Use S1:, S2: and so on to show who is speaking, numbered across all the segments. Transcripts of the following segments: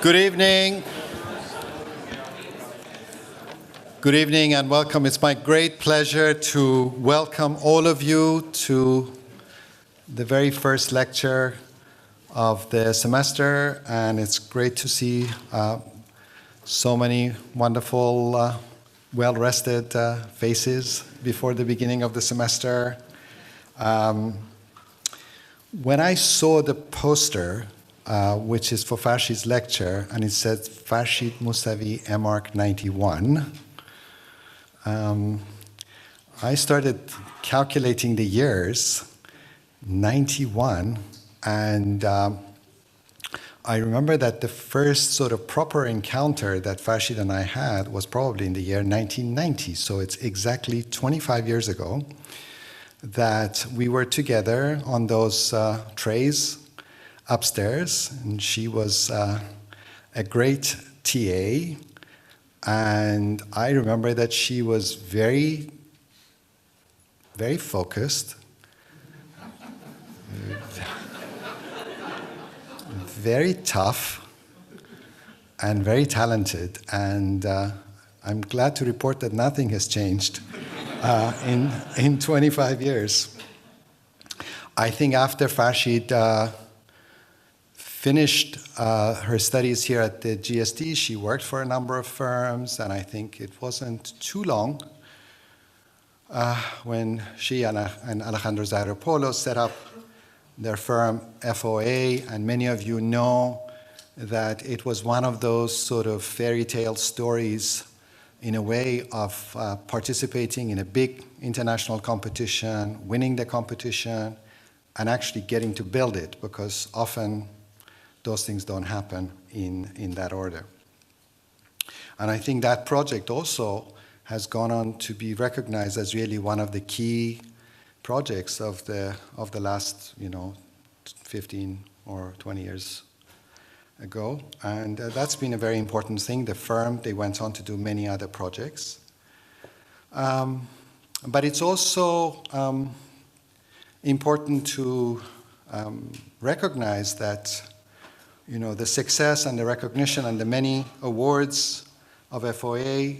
S1: Good evening. Good evening and welcome. It's my great pleasure to welcome all of you to the very first lecture of the semester, and it's great to see so many wonderful, well-rested faces before the beginning of the semester. When I saw the poster, which is for Farshid's lecture, and it says Farshid Musavi MArch 91, I started calculating the years, 91, and I remember that the first sort of proper encounter that Farshid and I had was probably in the year 1990, so it's exactly 25 years ago that we were together on those trays upstairs, and she was a great TA, and I remember that she was very, very focused, very tough, and very talented, and I'm glad to report that nothing has changed in 25 years. I think after Farshid finished her studies here at the GSD, she worked for a number of firms, and I think it wasn't too long when she and Alejandro Zairopolo set up their firm FOA, and many of you know that it was one of those sort of fairy tale stories in a way of participating in a big international competition, winning the competition, and actually getting to build it, because often those things don't happen in that order. And I think that project also has gone on to be recognized as really one of the key projects of the last 15 or 20 years ago. And that's been a very important thing. The firm, they went on to do many other projects. But it's also important to recognize that the success and the recognition and the many awards of FOA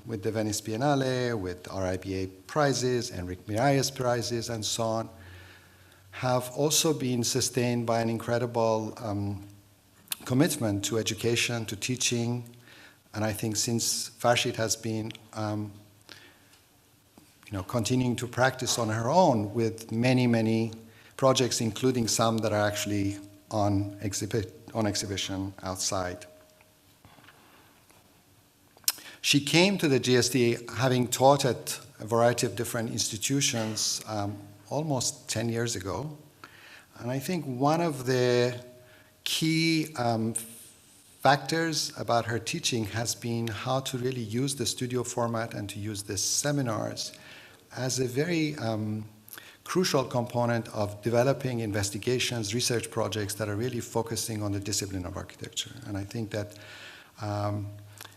S1: with the Venice Biennale, with RIBA prizes, Enrique Miralles prizes, and so on, have also been sustained by an incredible commitment to education, to teaching. And I think since Farshid has been continuing to practice on her own with many, many projects, including some that are actually on exhibition outside. She came to the GSD having taught at a variety of different institutions almost 10 years ago. And I think one of the key factors about her teaching has been how to really use the studio format and to use the seminars as a very crucial component of developing investigations, research projects that are really focusing on the discipline of architecture. And I think that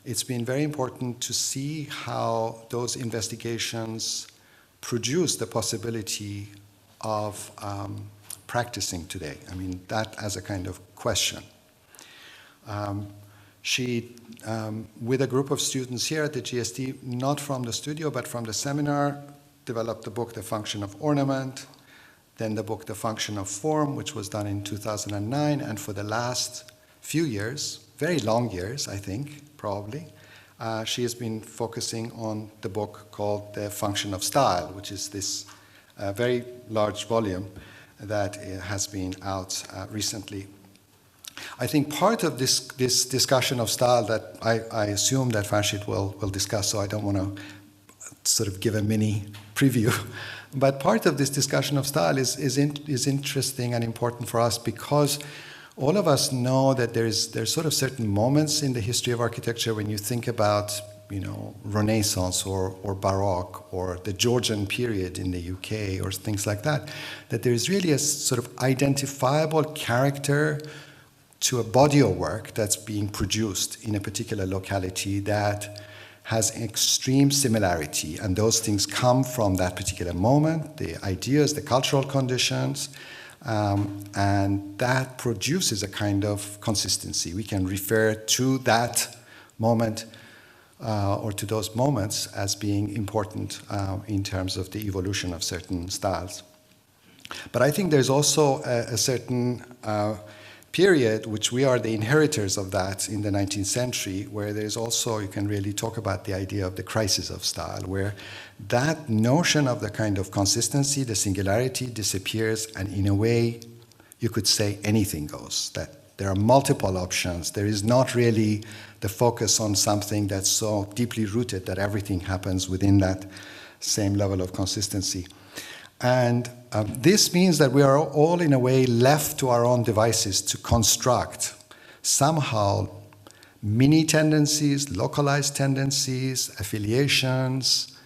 S1: it's been very important to see how those investigations produce the possibility of practicing today. I mean, that as a kind of question. She, with a group of students here at the GSD, not from the studio, but from the seminar, developed the book, The Function of Ornament, then the book, The Function of Form, which was done in 2009, and for the last few years, very long years, I think, probably, she has been focusing on the book called The Function of Style, which is this very large volume that has been out recently. I think part of this discussion of style that I assume that Farshid will discuss, so I don't want to sort of give a mini preview, but part of this discussion of style is interesting and important for us because all of us know that there's sort of certain moments in the history of architecture when you think about Renaissance or Baroque or the Georgian period in the UK or things like that, that there's really a sort of identifiable character to a body of work that's being produced in a particular locality that has extreme similarity, and those things come from that particular moment, the ideas, the cultural conditions, And that produces a kind of consistency. We can refer to that moment or to those moments as being important in terms of the evolution of certain styles. But I think there's also a certain period which we are the inheritors of that in the 19th century, where there's also, you can really talk about the idea of the crisis of style, where that notion of the kind of consistency, the singularity disappears, and in a way you could say anything goes, that there are multiple options. There is not really the focus on something that's so deeply rooted that everything happens within that same level of consistency. And this means that we are all, in a way, left to our own devices to construct somehow mini tendencies, localized tendencies, affiliations,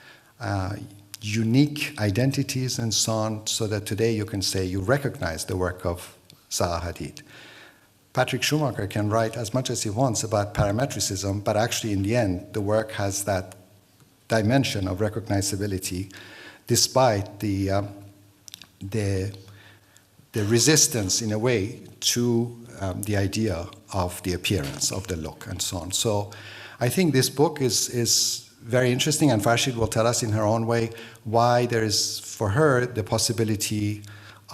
S1: unique identities, and so on, so that today you can say you recognize the work of Zaha Hadid. Patrick Schumacher can write as much as he wants about parametricism, but actually in the end, the work has that dimension of recognizability, despite the resistance, in a way, to the idea of the appearance, of the look, and so on. So I think this book is very interesting, and Farshid will tell us in her own way why there is, for her, the possibility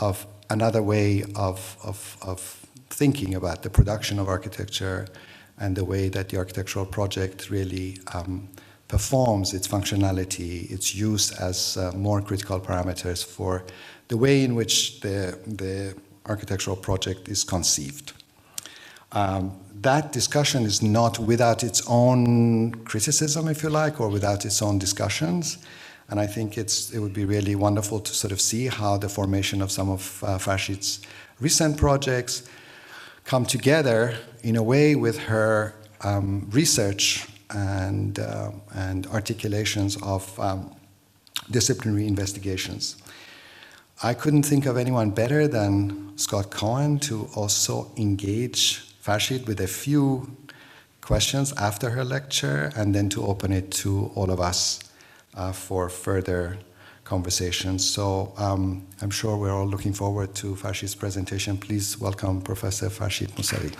S1: of another way of thinking about the production of architecture and the way that the architectural project really performs its functionality, its use as more critical parameters for the way in which the architectural project is conceived. That discussion is not without its own criticism, if you like, or without its own discussions. And I think it would be really wonderful to sort of see how the formation of some of Farshid's recent projects come together in a way with her research and articulations of disciplinary investigations. I couldn't think of anyone better than Scott Cohen to also engage Farshid with a few questions after her lecture, and then to open it to all of us for further conversations. So I'm sure we're all looking forward to Farshid's presentation. Please welcome Professor Farshid Moussavi.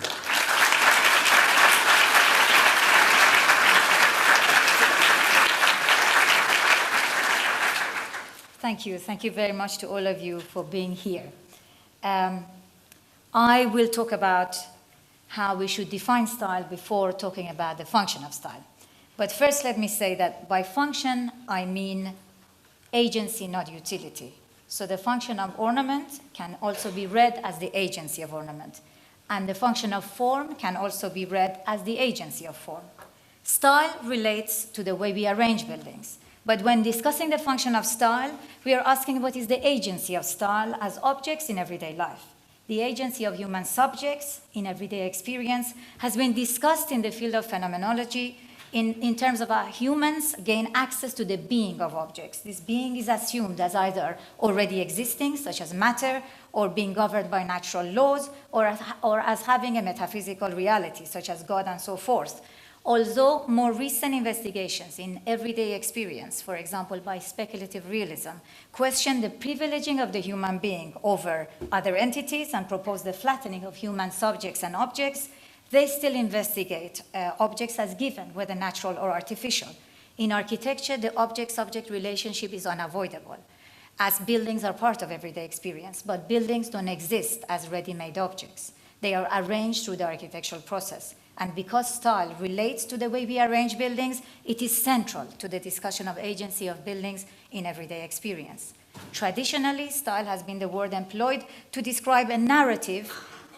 S2: Thank you. Thank you very much to all of you for being here. I will talk about how we should define style before talking about the function of style. But first, let me say that by function, I mean agency, not utility. So the function of ornament can also be read as the agency of ornament. And the function of form can also be read as the agency of form. Style relates to the way we arrange buildings. But when discussing the function of style, we are asking what is the agency of style as objects in everyday life. The agency of human subjects in everyday experience has been discussed in the field of phenomenology in terms of how humans gain access to the being of objects. This being is assumed as either already existing, such as matter, or being governed by natural laws, or as having a metaphysical reality, such as God and so forth. Although more recent investigations in everyday experience, for example, by speculative realism, question the privileging of the human being over other entities and propose the flattening of human subjects and objects, they still investigate objects as given, whether natural or artificial. In architecture, the object-subject relationship is unavoidable, as buildings are part of everyday experience, but buildings don't exist as ready-made objects. They are arranged through the architectural process. And because style relates to the way we arrange buildings, it is central to the discussion of agency of buildings in everyday experience. Traditionally, style has been the word employed to describe a narrative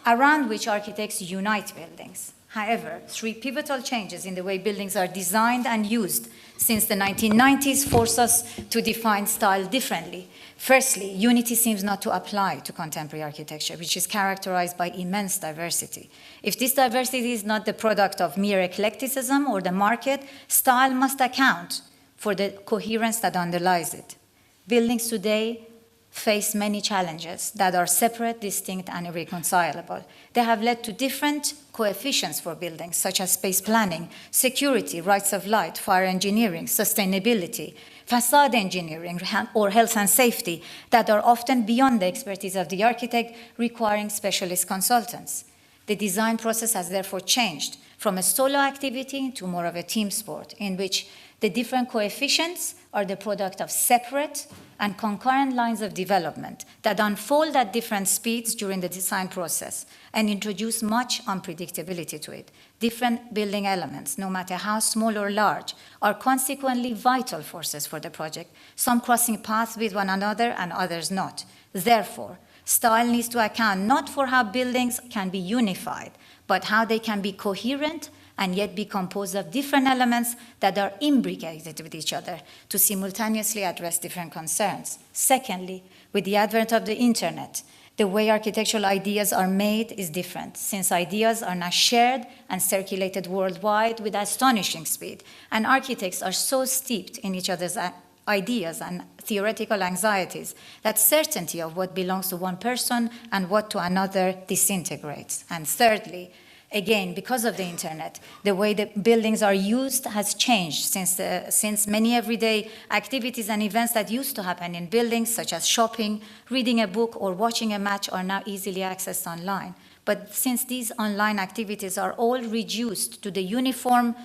S2: around which architects unite buildings. However, three pivotal changes in the way buildings are designed and used since the 1990s force us to define style differently. Firstly, unity seems not to apply to contemporary architecture, which is characterized by immense diversity. If this diversity is not the product of mere eclecticism or the market, style must account for the coherence that underlies it. Buildings today face many challenges that are separate, distinct, and irreconcilable. They have led to different coefficients for buildings, such as space planning, security, rights of light, fire engineering, sustainability, facade engineering, or health and safety that are often beyond the expertise of the architect, requiring specialist consultants. The design process has therefore changed from a solo activity to more of a team sport, in which the different coefficients are the product of separate and concurrent lines of development that unfold at different speeds during the design process and introduce much unpredictability to it. Different building elements, no matter how small or large, are consequently vital forces for the project, some crossing paths with one another and others not. Therefore, style needs to account not for how buildings can be unified, but how they can be coherent and yet be composed of different elements that are imbricated with each other to simultaneously address different concerns. Secondly, with the advent of the internet, the way architectural ideas are made is different, since ideas are now shared and circulated worldwide with astonishing speed, and architects are so steeped in each other's ideas and theoretical anxieties that certainty of what belongs to one person and what to another disintegrates. And thirdly, again, because of the internet, the way the buildings are used has changed since many everyday activities and events that used to happen in buildings, such as shopping, reading a book, or watching a match, are now easily accessed online. But since these online activities are all reduced to the uniform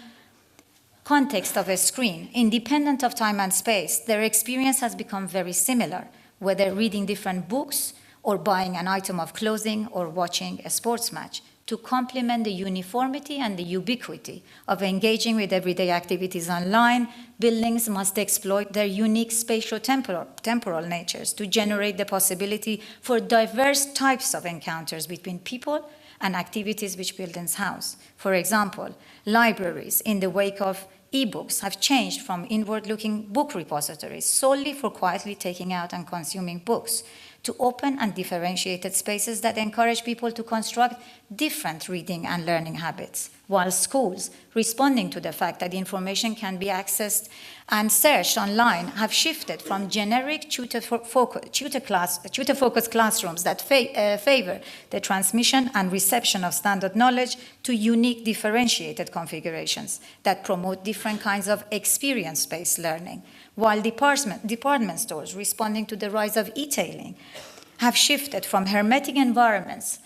S2: context of a screen, independent of time and space, their experience has become very similar, whether reading different books or buying an item of clothing or watching a sports match. To complement the uniformity and the ubiquity of engaging with everyday activities online, buildings must exploit their unique spatio-temporal natures to generate the possibility for diverse types of encounters between people and activities which buildings house. For example, libraries, in the wake of e-books, have changed from inward-looking book repositories solely for quietly taking out and consuming books to open and differentiated spaces that encourage people to construct different reading and learning habits, while schools, responding to the fact that information can be accessed and searched online, have shifted from generic tutor-focused classrooms that favor the transmission and reception of standard knowledge to unique differentiated configurations that promote different kinds of experience-based learning, while department stores, responding to the rise of e-tailing, have shifted from hermetic environments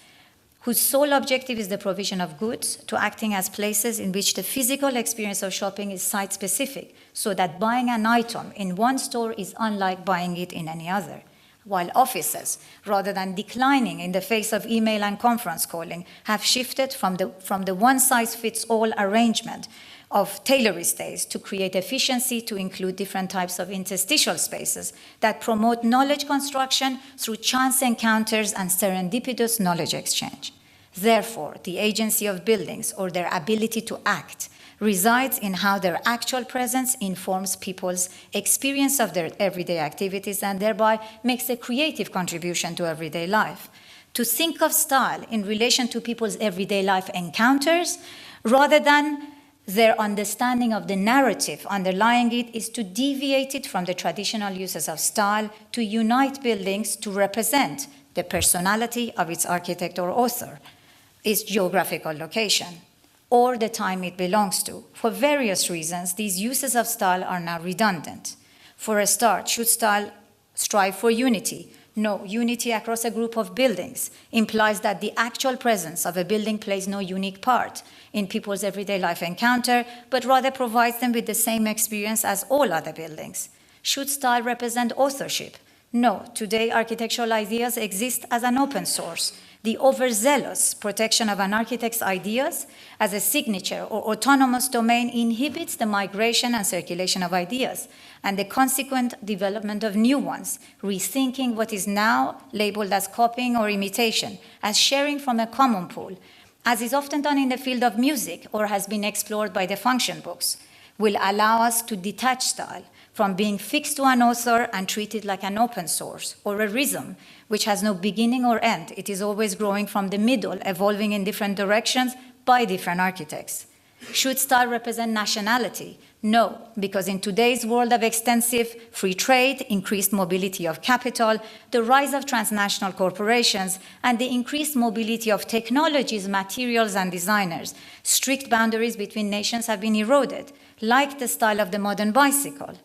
S2: whose sole objective is the provision of goods to acting as places in which the physical experience of shopping is site-specific, so that buying an item in one store is unlike buying it in any other. While offices, rather than declining in the face of email and conference calling, have shifted from the one-size-fits-all arrangement of tailor stays to create efficiency to include different types of interstitial spaces that promote knowledge construction through chance encounters and serendipitous knowledge exchange. Therefore, the agency of buildings, or their ability to act, resides in how their actual presence informs people's experience of their everyday activities and thereby makes a creative contribution to everyday life. To think of style in relation to people's everyday life encounters rather than their understanding of the narrative underlying it is to deviate it from the traditional uses of style to unite buildings to represent the personality of its architect or author, its geographical location, or the time it belongs to. For various reasons, these uses of style are now redundant. For a start, should style strive for unity? No, unity across a group of buildings implies that the actual presence of a building plays no unique part in people's everyday life encounter, but rather provides them with the same experience as all other buildings. Should style represent authorship? No, today architectural ideas exist as an open source. The overzealous protection of an architect's ideas as a signature or autonomous domain inhibits the migration and circulation of ideas and the consequent development of new ones, rethinking what is now labeled as copying or imitation, as sharing from a common pool, as is often done in the field of music or has been explored by the function books, will allow us to detach style from being fixed to an author and treat it like an open source or a rhythm which has no beginning or end. It is always growing from the middle, evolving in different directions by different architects. Should style represent nationality? No, because in today's world of extensive free trade, increased mobility of capital, the rise of transnational corporations, and the increased mobility of technologies, materials, and designers, strict boundaries between nations have been eroded, like the style of the modern bicycle.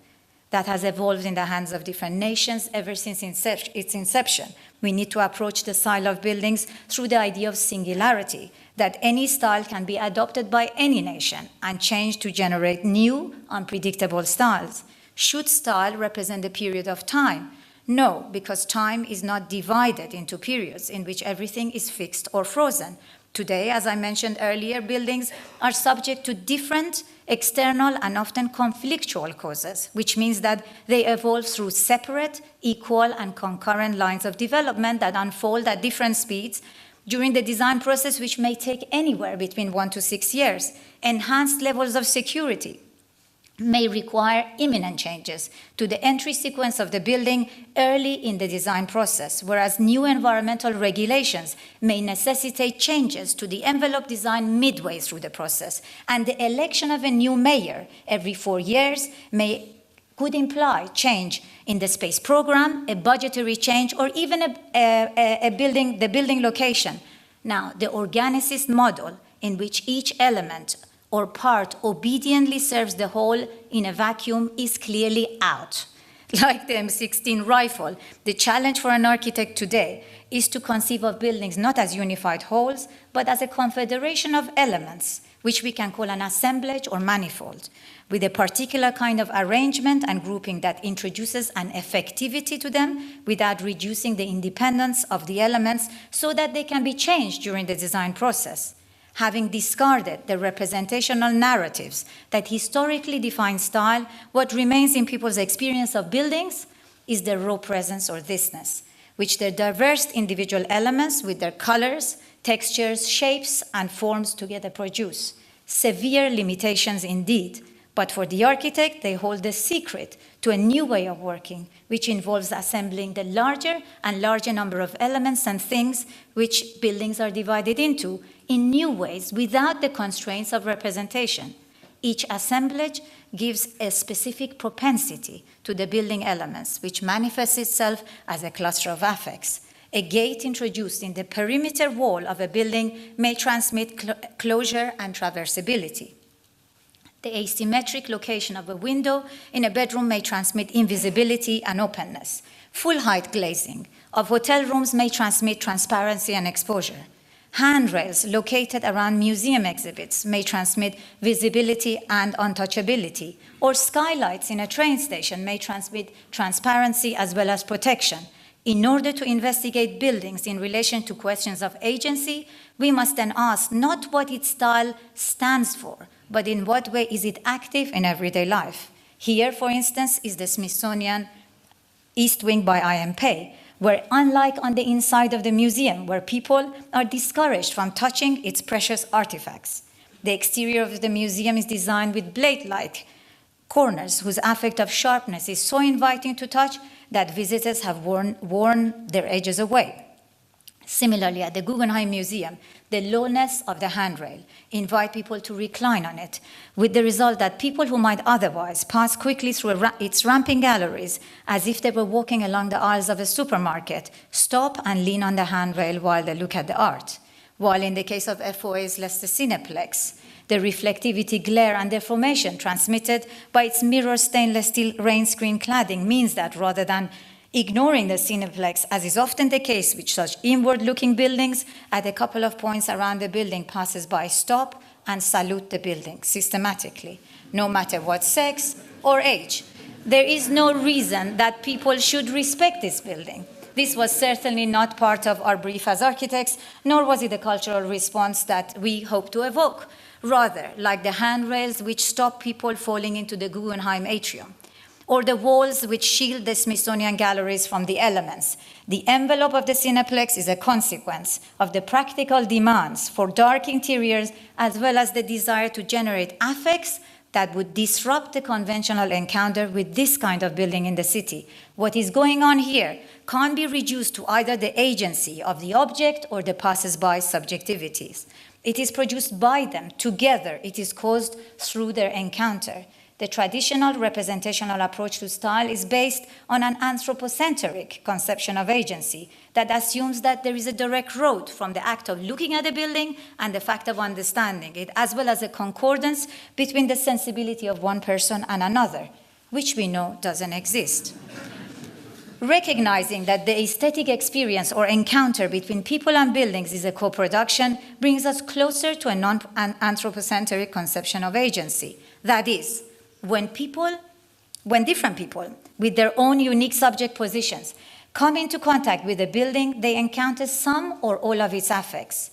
S2: that has evolved in the hands of different nations ever since its inception. We need to approach the style of buildings through the idea of singularity, that any style can be adopted by any nation and changed to generate new, unpredictable styles. Should style represent a period of time? No, because time is not divided into periods in which everything is fixed or frozen. Today, as I mentioned earlier, buildings are subject to different external and often conflictual causes, which means that they evolve through separate, equal, and concurrent lines of development that unfold at different speeds during the design process, which may take anywhere between 1 to 6 years. Enhanced levels of security may require imminent changes to the entry sequence of the building early in the design process, whereas new environmental regulations may necessitate changes to the envelope design midway through the process. And the election of a new mayor every 4 years could imply change in the space program, a budgetary change, or even the building location. Now, the organicist model in which each element or part obediently serves the whole in a vacuum is clearly out. Like the M16 rifle, the challenge for an architect today is to conceive of buildings not as unified wholes, but as a confederation of elements, which we can call an assemblage or manifold, with a particular kind of arrangement and grouping that introduces an effectivity to them without reducing the independence of the elements so that they can be changed during the design process. Having discarded the representational narratives that historically define style, what remains in people's experience of buildings is their raw presence or thisness, which their diverse individual elements with their colors, textures, shapes, and forms together produce. Severe limitations indeed, but for the architect, they hold the secret to a new way of working, which involves assembling the larger and larger number of elements and things which buildings are divided into in new ways without the constraints of representation. Each assemblage gives a specific propensity to the building elements, which manifests itself as a cluster of affects. A gate introduced in the perimeter wall of a building may transmit closure and traversability. The asymmetric location of a window in a bedroom may transmit invisibility and openness. Full-height glazing of hotel rooms may transmit transparency and exposure. Handrails located around museum exhibits may transmit visibility and untouchability. Or skylights in a train station may transmit transparency as well as protection. In order to investigate buildings in relation to questions of agency, we must then ask not what its style stands for, but in what way is it active in everyday life. Here, for instance, is the Smithsonian East Wing by I.M. Pei, where unlike on the inside of the museum, where people are discouraged from touching its precious artifacts, the exterior of the museum is designed with blade-like corners whose affect of sharpness is so inviting to touch that visitors have worn their edges away. Similarly, at the Guggenheim Museum, the lowness of the handrail invite people to recline on it, with the result that people who might otherwise pass quickly through its ramping galleries as if they were walking along the aisles of a supermarket, stop and lean on the handrail while they look at the art. While in the case of FOA's Leicester Cineplex, the reflectivity, glare, and deformation transmitted by its mirror stainless steel rain screen cladding means that rather than ignoring the Cineplex, as is often the case with such inward-looking buildings, at a couple of points around the building, passers-by stop and salute the building systematically, no matter what sex or age. There is no reason that people should respect this building. This was certainly not part of our brief as architects, nor was it a cultural response that we hope to evoke. Rather, like the handrails which stop people falling into the Guggenheim atrium, or the walls which shield the Smithsonian galleries from the elements. The envelope of the Cineplex is a consequence of the practical demands for dark interiors, as well as the desire to generate affects that would disrupt the conventional encounter with this kind of building in the city. What is going on here can't be reduced to either the agency of the object or the passers-by subjectivities. It is produced by them together. It is caused through their encounter. The traditional representational approach to style is based on an anthropocentric conception of agency that assumes that there is a direct road from the act of looking at a building and the fact of understanding it, as well as a concordance between the sensibility of one person and another. which we know doesn't exist. Recognizing that the aesthetic experience or encounter between people and buildings is a co-production brings us closer to an anthropocentric conception of agency. That is, when different people with their own unique subject positions come into contact with a building, they encounter some or all of its affects,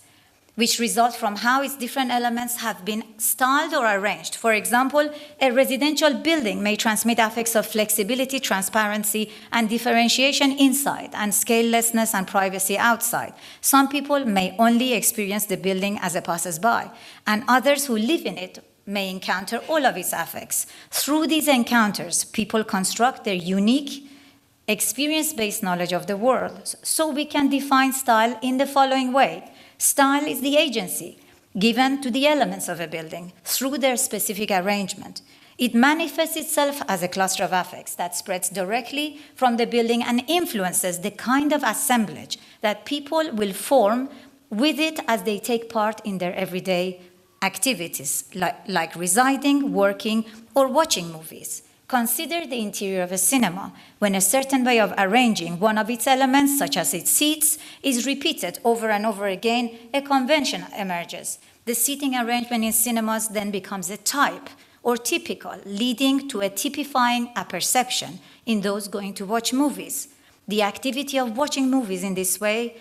S2: which result from how its different elements have been styled or arranged. For example, a residential building may transmit affects of flexibility, transparency, and differentiation inside, and scalelessness and privacy outside. Some people may only experience the building as it passes by, and others who live in it may encounter all of its affects. Through these encounters, people construct their unique, experience-based knowledge of the world. So we can define style in the following way. Style is the agency given to the elements of a building through their specific arrangement. It manifests itself as a cluster of affects that spreads directly from the building and influences the kind of assemblage that people will form with it as they take part in their everyday activities, like residing, working, or watching movies. Consider the interior of a cinema. When a certain way of arranging one of its elements, such as its seats, is repeated over and over again, a convention emerges. The seating arrangement in cinemas then becomes a type or typical, leading to a typifying a perception in those going to watch movies. The activity of watching movies in this way,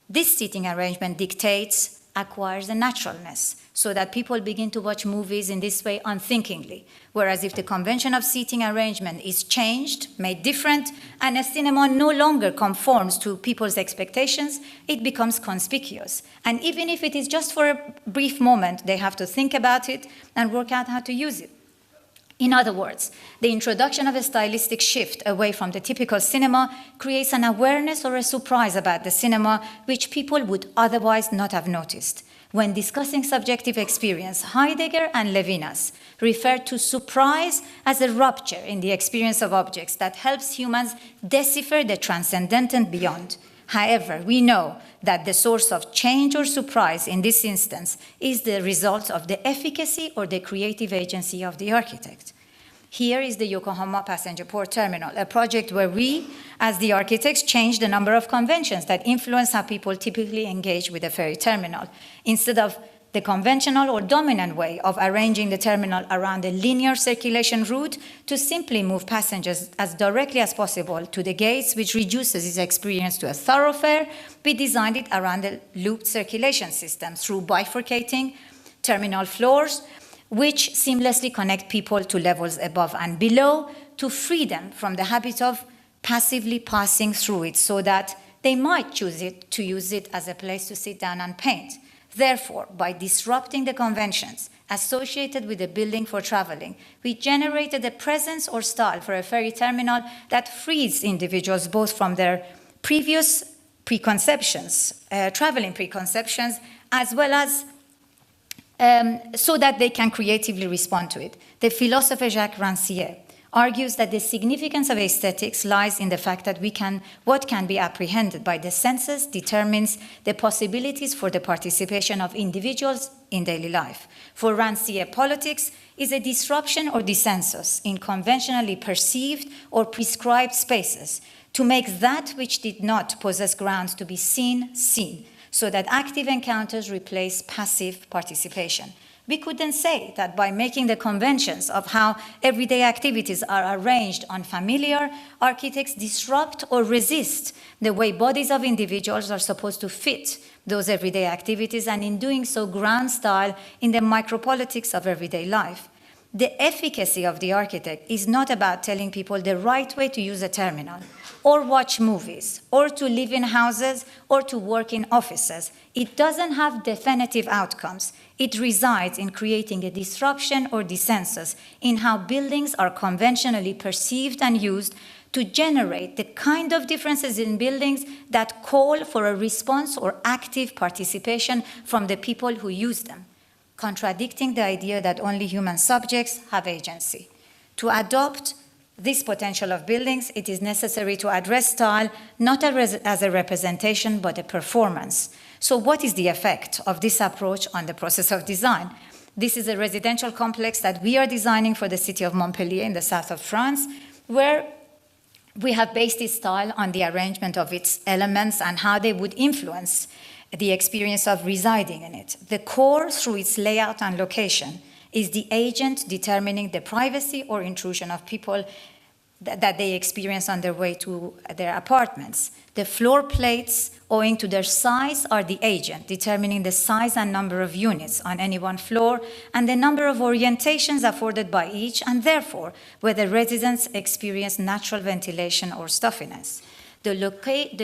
S2: this seating arrangement dictates, acquires a naturalness, so that people begin to watch movies in this way unthinkingly. Whereas if the convention of seating arrangement is changed, made different, and a cinema no longer conforms to people's expectations, it becomes conspicuous. And even if it is just for a brief moment, they have to think about it and work out how to use it. In other words, the introduction of a stylistic shift away from the typical cinema creates an awareness or a surprise about the cinema which people would otherwise not have noticed. When discussing subjective experience, Heidegger and Levinas referred to surprise as a rupture in the experience of objects that helps humans decipher the transcendent and beyond. However, we know that the source of change or surprise in this instance is the result of the efficacy or the creative agency of the architect. Here is the Yokohama Passenger Port Terminal, a project where we, as the architects, changed the number of conventions that influence how people typically engage with a ferry terminal. Instead of the conventional or dominant way of arranging the terminal around a linear circulation route to simply move passengers as directly as possible to the gates, which reduces its experience to a thoroughfare, we designed it around a looped circulation system through bifurcating terminal floors, which seamlessly connect people to levels above and below to free them from the habit of passively passing through it so that they might choose to use it as a place to sit down and paint. Therefore, by disrupting the conventions associated with the building for traveling, we generated a presence or style for a ferry terminal that frees individuals both from their previous preconceptions, traveling preconceptions, as well as so that they can creatively respond to it. The philosopher Jacques Rancière argues that the significance of aesthetics lies in the fact that what can be apprehended by the senses determines the possibilities for the participation of individuals in daily life. For Rancière, politics is a disruption or dissensus in conventionally perceived or prescribed spaces to make that which did not possess grounds to be seen, seen, so that active encounters replace passive participation. We could then say that by making the conventions of how everyday activities are arranged unfamiliar, architects disrupt or resist the way bodies of individuals are supposed to fit those everyday activities, and in doing so ground style in the micropolitics of everyday life. The efficacy of the architect is not about telling people the right way to use a terminal, or watch movies, or to live in houses, or to work in offices. It doesn't have definitive outcomes. It resides in creating a disruption or dissensus in how buildings are conventionally perceived and used to generate the kind of differences in buildings that call for a response or active participation from the people who use them, contradicting the idea that only human subjects have agency. To adopt this potential of buildings, it is necessary to address style not as a representation, but a performance. So what is the effect of this approach on the process of design? This is a residential complex that we are designing for the city of Montpellier in the south of France, where we have based its style on the arrangement of its elements and how they would influence the experience of residing in it. The core, through its layout and location, is the agent determining the privacy or intrusion of people that they experience on their way to their apartments. The floor plates, owing to their size, are the agent, determining the size and number of units on any one floor and the number of orientations afforded by each, and therefore whether residents experience natural ventilation or stuffiness. The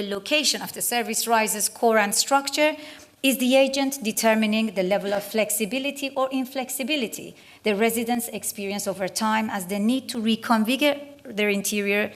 S2: location of the service rises core and structure is the agent determining the level of flexibility or inflexibility the residents experience over time as the need to reconfigure their interior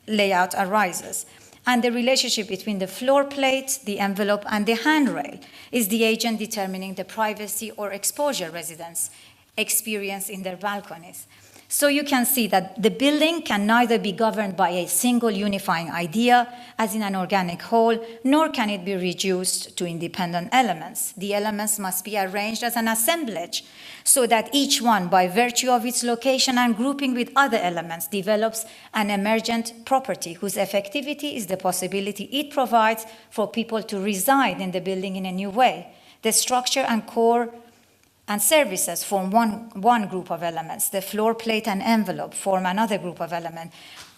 S2: layout arises. And the relationship between the floor plate, the envelope, and the handrail is the agent determining the privacy or exposure residents experience in their balconies. So you can see that the building can neither be governed by a single unifying idea, as in an organic whole, nor can it be reduced to independent elements. The elements must be arranged as an assemblage, so that each one, by virtue of its location and grouping with other elements, develops an emergent property whose effectivity is the possibility it provides for people to reside in the building in a new way. The structure and core and services form one group of elements. The floor plate and envelope form another group of elements,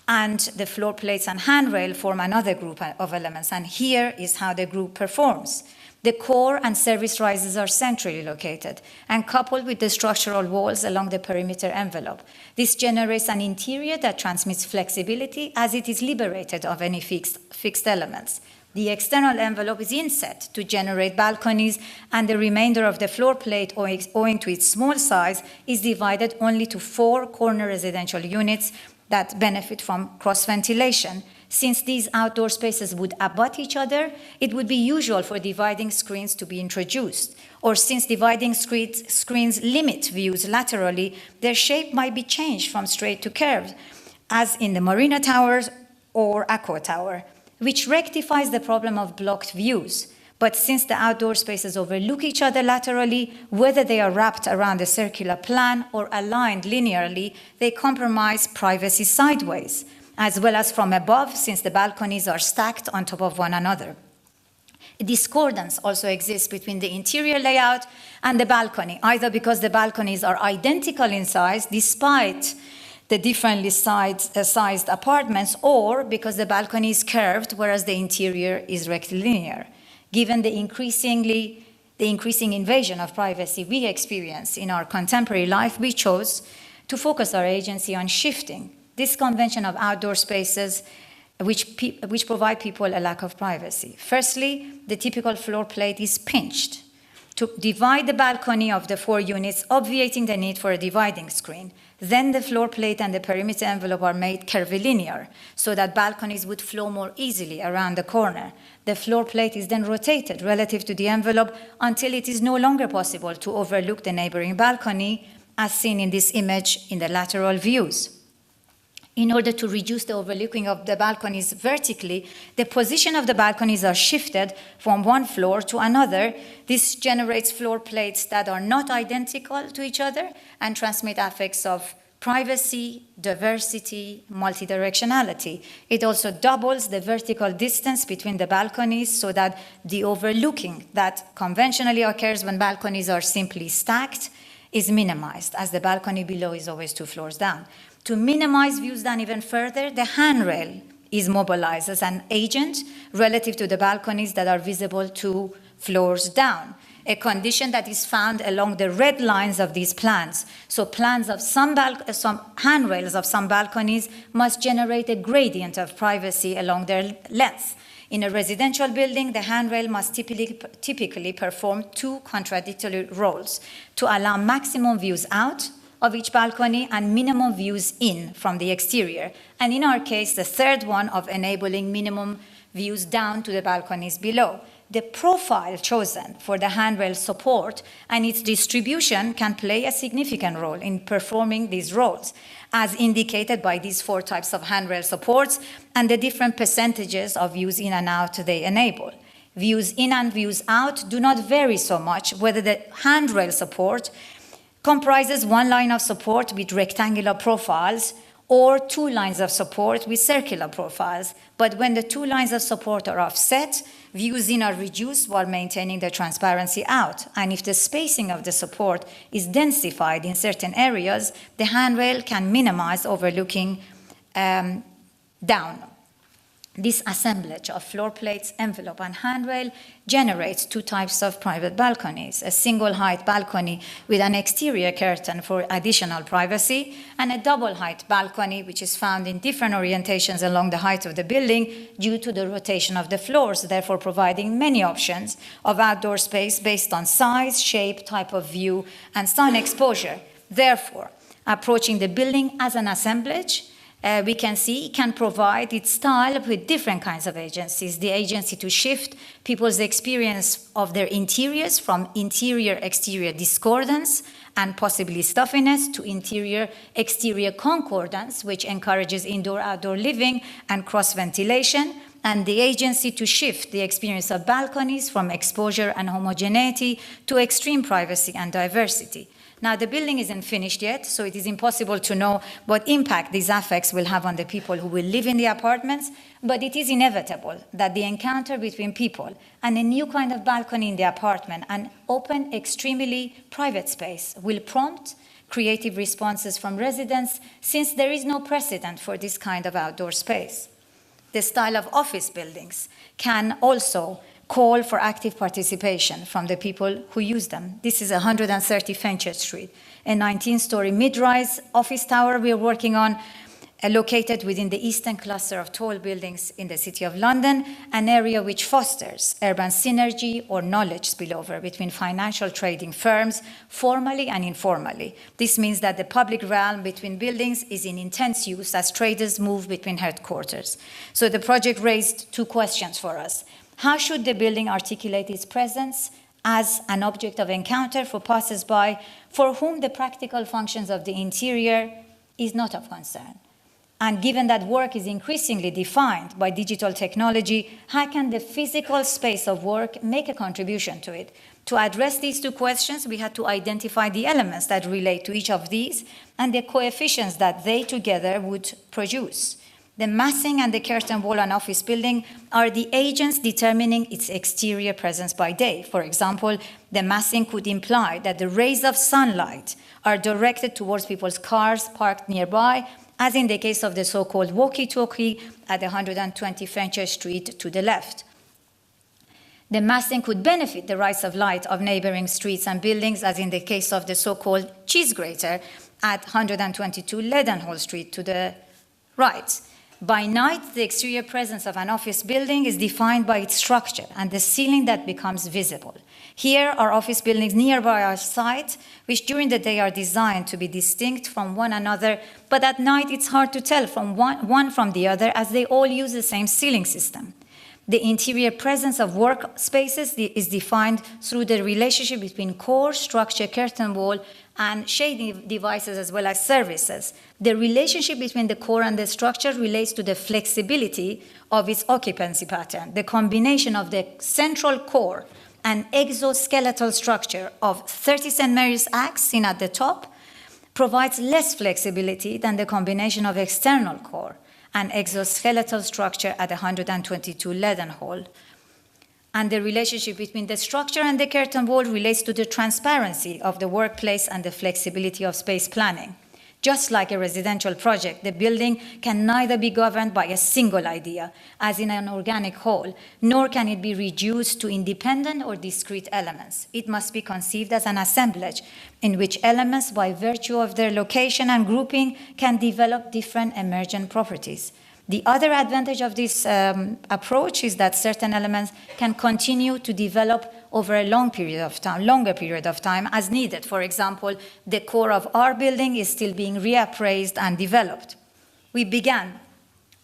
S2: and the floor plates and handrail form another group of elements. And here is how the group performs. The core and service rises are centrally located and coupled with the structural walls along the perimeter envelope. This generates an interior that transmits flexibility as it is liberated of any fixed elements. The external envelope is inset to generate balconies, and the remainder of the floor plate, owing to its small size, is divided only to 4 corner residential units that benefit from cross-ventilation. Since these outdoor spaces would abut each other, it would be usual for dividing screens to be introduced. Or since dividing screens limit views laterally, their shape might be changed from straight to curved, as in the Marina Towers or Accor Tower, which rectifies the problem of blocked views. But since the outdoor spaces overlook each other laterally, whether they are wrapped around a circular plan or aligned linearly, they compromise privacy sideways, as well as from above, since the balconies are stacked on top of one another. A discordance also exists between the interior layout and the balcony, either because the balconies are identical in size despite the differently sized apartments, or because the balcony is curved, whereas the interior is rectilinear. Given the increasing invasion of privacy we experience in our contemporary life, we chose to focus our agency on shifting this convention of outdoor spaces which provide people a lack of privacy. Firstly, the typical floor plate is pinched to divide the balcony of the 4 units, obviating the need for a dividing screen. Then the floor plate and the perimeter envelope are made curvilinear so that balconies would flow more easily around the corner. The floor plate is then rotated relative to the envelope until it is no longer possible to overlook the neighboring balcony, as seen in this image in the lateral views. In order to reduce the overlooking of the balconies vertically, the position of the balconies are shifted from one floor to another. This generates floor plates that are not identical to each other and transmit affects of privacy, diversity, multidirectionality. It also doubles the vertical distance between the balconies so that the overlooking that conventionally occurs when balconies are simply stacked is minimized, as the balcony below is always 2 floors down. To minimize views down even further, the handrail is mobilized as an agent relative to the balconies that are visible 2 floors down, a condition that is found along the red lines of these plans. So plans of some handrails of some balconies must generate a gradient of privacy along their length. In a residential building, the handrail must typically perform 2 contradictory roles: to allow maximum views out of each balcony and minimum views in from the exterior. And in our case, the third one of enabling minimum views down to the balconies below. The profile chosen for the handrail support and its distribution can play a significant role in performing these roles, as indicated by these 4 types of handrail supports and the different percentages of views in and out they enable. Views in and views out do not vary so much whether the handrail support comprises one line of support with rectangular profiles or two lines of support with circular profiles. But when the two lines of support are offset, views in are reduced while maintaining the transparency out. And if the spacing of the support is densified in certain areas, the handrail can minimize overlooking down. This assemblage of floor plates, envelope, and handrail generates two types of private balconies: a single-height balcony with an exterior curtain for additional privacy, and a double-height balcony, which is found in different orientations along the height of the building due to the rotation of the floors, therefore providing many options of outdoor space based on size, shape, type of view, and sun exposure. Therefore, approaching the building as an assemblage, we can see it can provide its style with different kinds of agencies. The agency to shift people's experience of their interiors from interior-exterior discordance and possibly stuffiness to interior-exterior concordance, which encourages indoor-outdoor living and cross-ventilation, and the agency to shift the experience of balconies from exposure and homogeneity to extreme privacy and diversity. Now, the building isn't finished yet, so it is impossible to know what impact these effects will have on the people who will live in the apartments, but it is inevitable that the encounter between people and a new kind of balcony in the apartment, an open, extremely private space, will prompt creative responses from residents, since there is no precedent for this kind of outdoor space. The style of office buildings can also call for active participation from the people who use them. This is 130 Fenchurch Street, a 19-story mid-rise office tower we are working on, located within the eastern cluster of tall buildings in the City of London, an area which fosters urban synergy or knowledge spillover between financial trading firms, formally and informally. This means that the public realm between buildings is in intense use as traders move between headquarters. So the project raised two questions for us. How should the building articulate its presence as an object of encounter for passers-by for whom the practical functions of the interior is not of concern? And given that work is increasingly defined by digital technology, how can the physical space of work make a contribution to it? To address these two questions, we had to identify the elements that relate to each of these and the coefficients that they together would produce. The massing and the curtain wall on office building are the agents determining its exterior presence by day. For example, the massing could imply that the rays of sunlight are directed towards people's cars parked nearby, as in the case of the so-called walkie-talkie at 120 Fenchurch Street to the left. The massing could benefit the rights of light of neighboring streets and buildings, as in the case of the so-called cheese grater at 122 Leadenhall Street to the right. By night, the exterior presence of an office building is defined by its structure and the ceiling that becomes visible. Here are office buildings nearby our site, which during the day are designed to be distinct from one another, but at night it's hard to tell from one from the other, as they all use the same ceiling system. The interior presence of workspaces is defined through the relationship between core, structure, curtain wall, and shading devices, as well as services. The relationship between the core and the structure relates to the flexibility of its occupancy pattern. The combination of the central core and exoskeletal structure of 30 St. Mary's Axe seen at the top provides less flexibility than the combination of external core and exoskeletal structure at 122 Leadenhall. And the relationship between the structure and the curtain wall relates to the transparency of the workplace and the flexibility of space planning. Just like a residential project, the building can neither be governed by a single idea, as in an organic whole, nor can it be reduced to independent or discrete elements. It must be conceived as an assemblage in which elements, by virtue of their location and grouping, can develop different emergent properties. The other advantage of this approach is that certain elements can continue to develop over a longer period of time as needed. For example, the core of our building is still being reappraised and developed. We began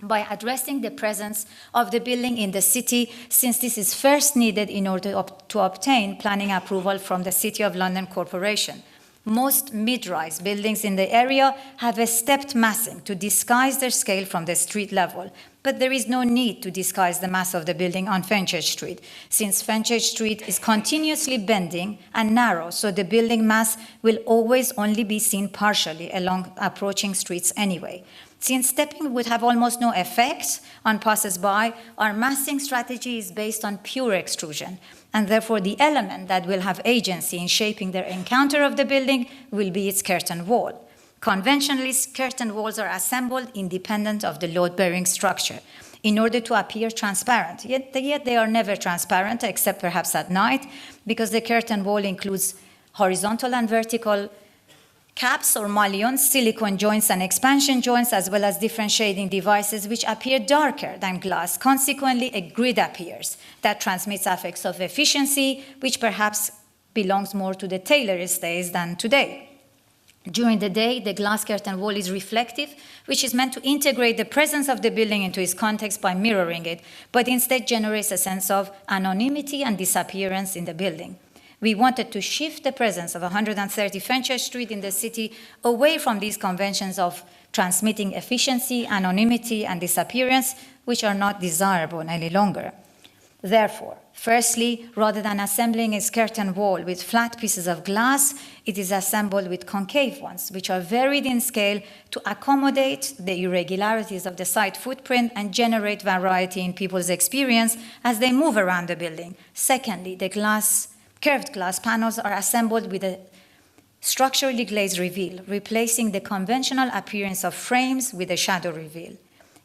S2: by addressing the presence of the building in the city, since this is first needed in order to obtain planning approval from the City of London Corporation. Most mid-rise buildings in the area have a stepped massing to disguise their scale from the street level, but there is no need to disguise the mass of the building on Fenchurch Street, since Fenchurch Street is continuously bending and narrow, so the building mass will always only be seen partially along approaching streets anyway. Since stepping would have almost no effect on passers-by, our massing strategy is based on pure extrusion, and therefore the element that will have agency in shaping their encounter of the building will be its curtain wall. Conventionally, curtain walls are assembled independent of the load-bearing structure in order to appear transparent, yet they are never transparent except perhaps at night, because the curtain wall includes horizontal and vertical caps or mullions, silicone joints and expansion joints, as well as different shading devices which appear darker than glass. Consequently, a grid appears that transmits affects of efficiency, which perhaps belongs more to the Taylorist days than today. During the day, the glass curtain wall is reflective, which is meant to integrate the presence of the building into its context by mirroring it, but instead generates a sense of anonymity and disappearance in the building. We wanted to shift the presence of 130 Fenchurch Street in the city away from these conventions of transmitting efficiency, anonymity, and disappearance, which are not desirable any longer. Therefore, firstly, rather than assembling a curtain wall with flat pieces of glass, it is assembled with concave ones, which are varied in scale to accommodate the irregularities of the site footprint and generate variety in people's experience as they move around the building. Secondly, the curved glass panels are assembled with a structurally glazed reveal, replacing the conventional appearance of frames with a shadow reveal.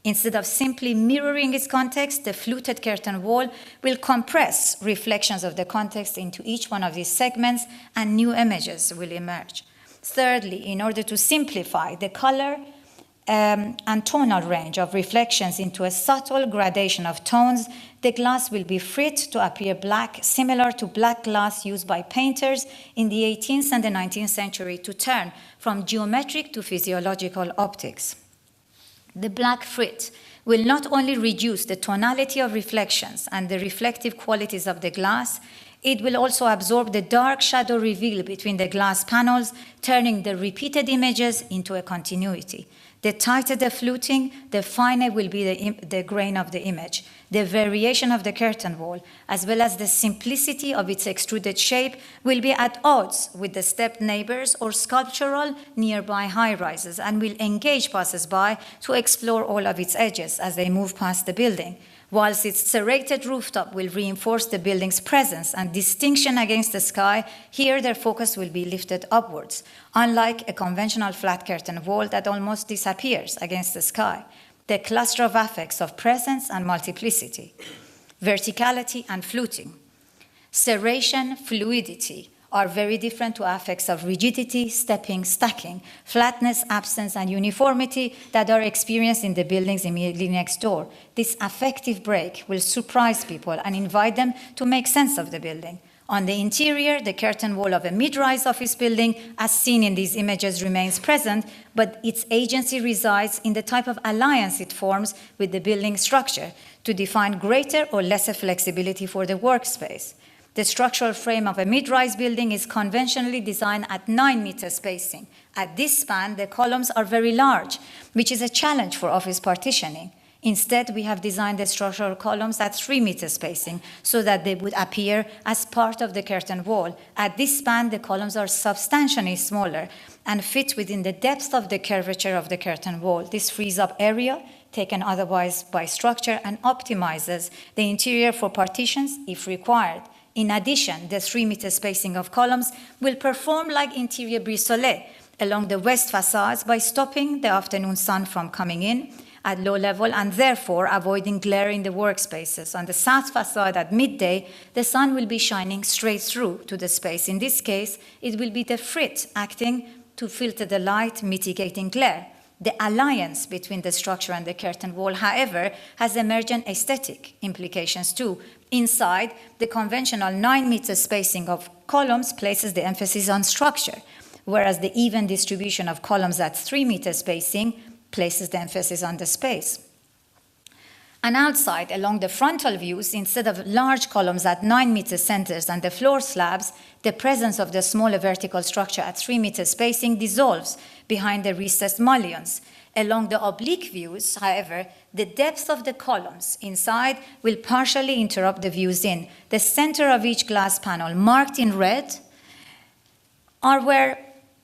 S2: Instead of simply mirroring its context, the fluted curtain wall will compress reflections of the context into each one of these segments, and new images will emerge. Thirdly, in order to simplify the color and tonal range of reflections into a subtle gradation of tones, the glass will be frit to appear black, similar to black glass used by painters in the 18th and the 19th century to turn from geometric to physiological optics. The black frit will not only reduce the tonality of reflections and the reflective qualities of the glass, it will also absorb the dark shadow reveal between the glass panels, turning the repeated images into a continuity. The tighter the fluting, the finer will be the grain of the image. The variation of the curtain wall, as well as the simplicity of its extruded shape, will be at odds with the stepped neighbors or sculptural nearby high-rises, and will engage passers-by to explore all of its edges as they move past the building. Whilst its serrated rooftop will reinforce the building's presence and distinction against the sky, here their focus will be lifted upwards, unlike a conventional flat curtain wall that almost disappears against the sky. The cluster of affects of presence and multiplicity, verticality and fluting, serration, fluidity, are very different to affects of rigidity, stepping, stacking, flatness, absence, and uniformity that are experienced in the buildings immediately next door. This affective break will surprise people and invite them to make sense of the building. On the interior, the curtain wall of a mid-rise office building, as seen in these images, remains present, but its agency resides in the type of alliance it forms with the building structure to define greater or lesser flexibility for the workspace. The structural frame of a mid-rise building is conventionally designed at 9-meter spacing. At this span, the columns are very large, which is a challenge for office partitioning. Instead, we have designed the structural columns at 3-meter spacing so that they would appear as part of the curtain wall. At this span, the columns are substantially smaller and fit within the depth of the curvature of the curtain wall. This frees up area taken otherwise by structure and optimizes the interior for partitions if required. In addition, the 3-meter spacing of columns will perform like interior brise-soleil along the west facades by stopping the afternoon sun from coming in at low level and therefore avoiding glare in the workspaces. On the south facade at midday, the sun will be shining straight through to the space. In this case, it will be the frit acting to filter the light, mitigating glare. The alliance between the structure and the curtain wall, however, has emergent aesthetic implications too. Inside, the conventional 9-meter spacing of columns places the emphasis on structure, whereas the even distribution of columns at 3-meter spacing places the emphasis on the space. And outside, along the frontal views, instead of large columns at 9-meter centers and the floor slabs, the presence of the smaller vertical structure at 3-meter spacing dissolves behind the recessed mullions. Along the oblique views, however, the depth of the columns inside will partially interrupt the views in. The center of each glass panel, marked in red, are where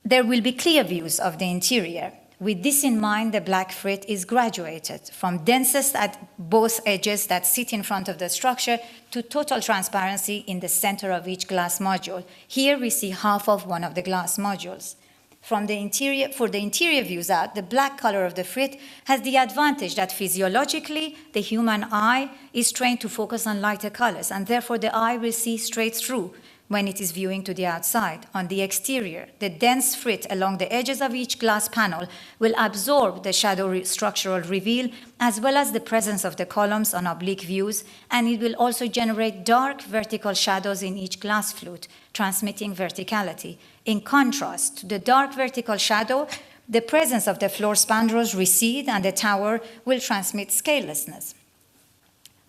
S2: there will be clear views of the interior. With this in mind, the black frit is graduated from densest at both edges that sit in front of the structure to total transparency in the center of each glass module. Here we see half of one of the glass modules. For the interior views out, the black color of the frit has the advantage that physiologically the human eye is trained to focus on lighter colors, and therefore the eye will see straight through when it is viewing to the outside. On the exterior, the dense frit along the edges of each glass panel will absorb the shadow structural reveal as well as the presence of the columns on oblique views, and it will also generate dark vertical shadows in each glass flute, transmitting verticality. In contrast to the dark vertical shadow, the presence of the floor spandrels recede and the tower will transmit scalelessness.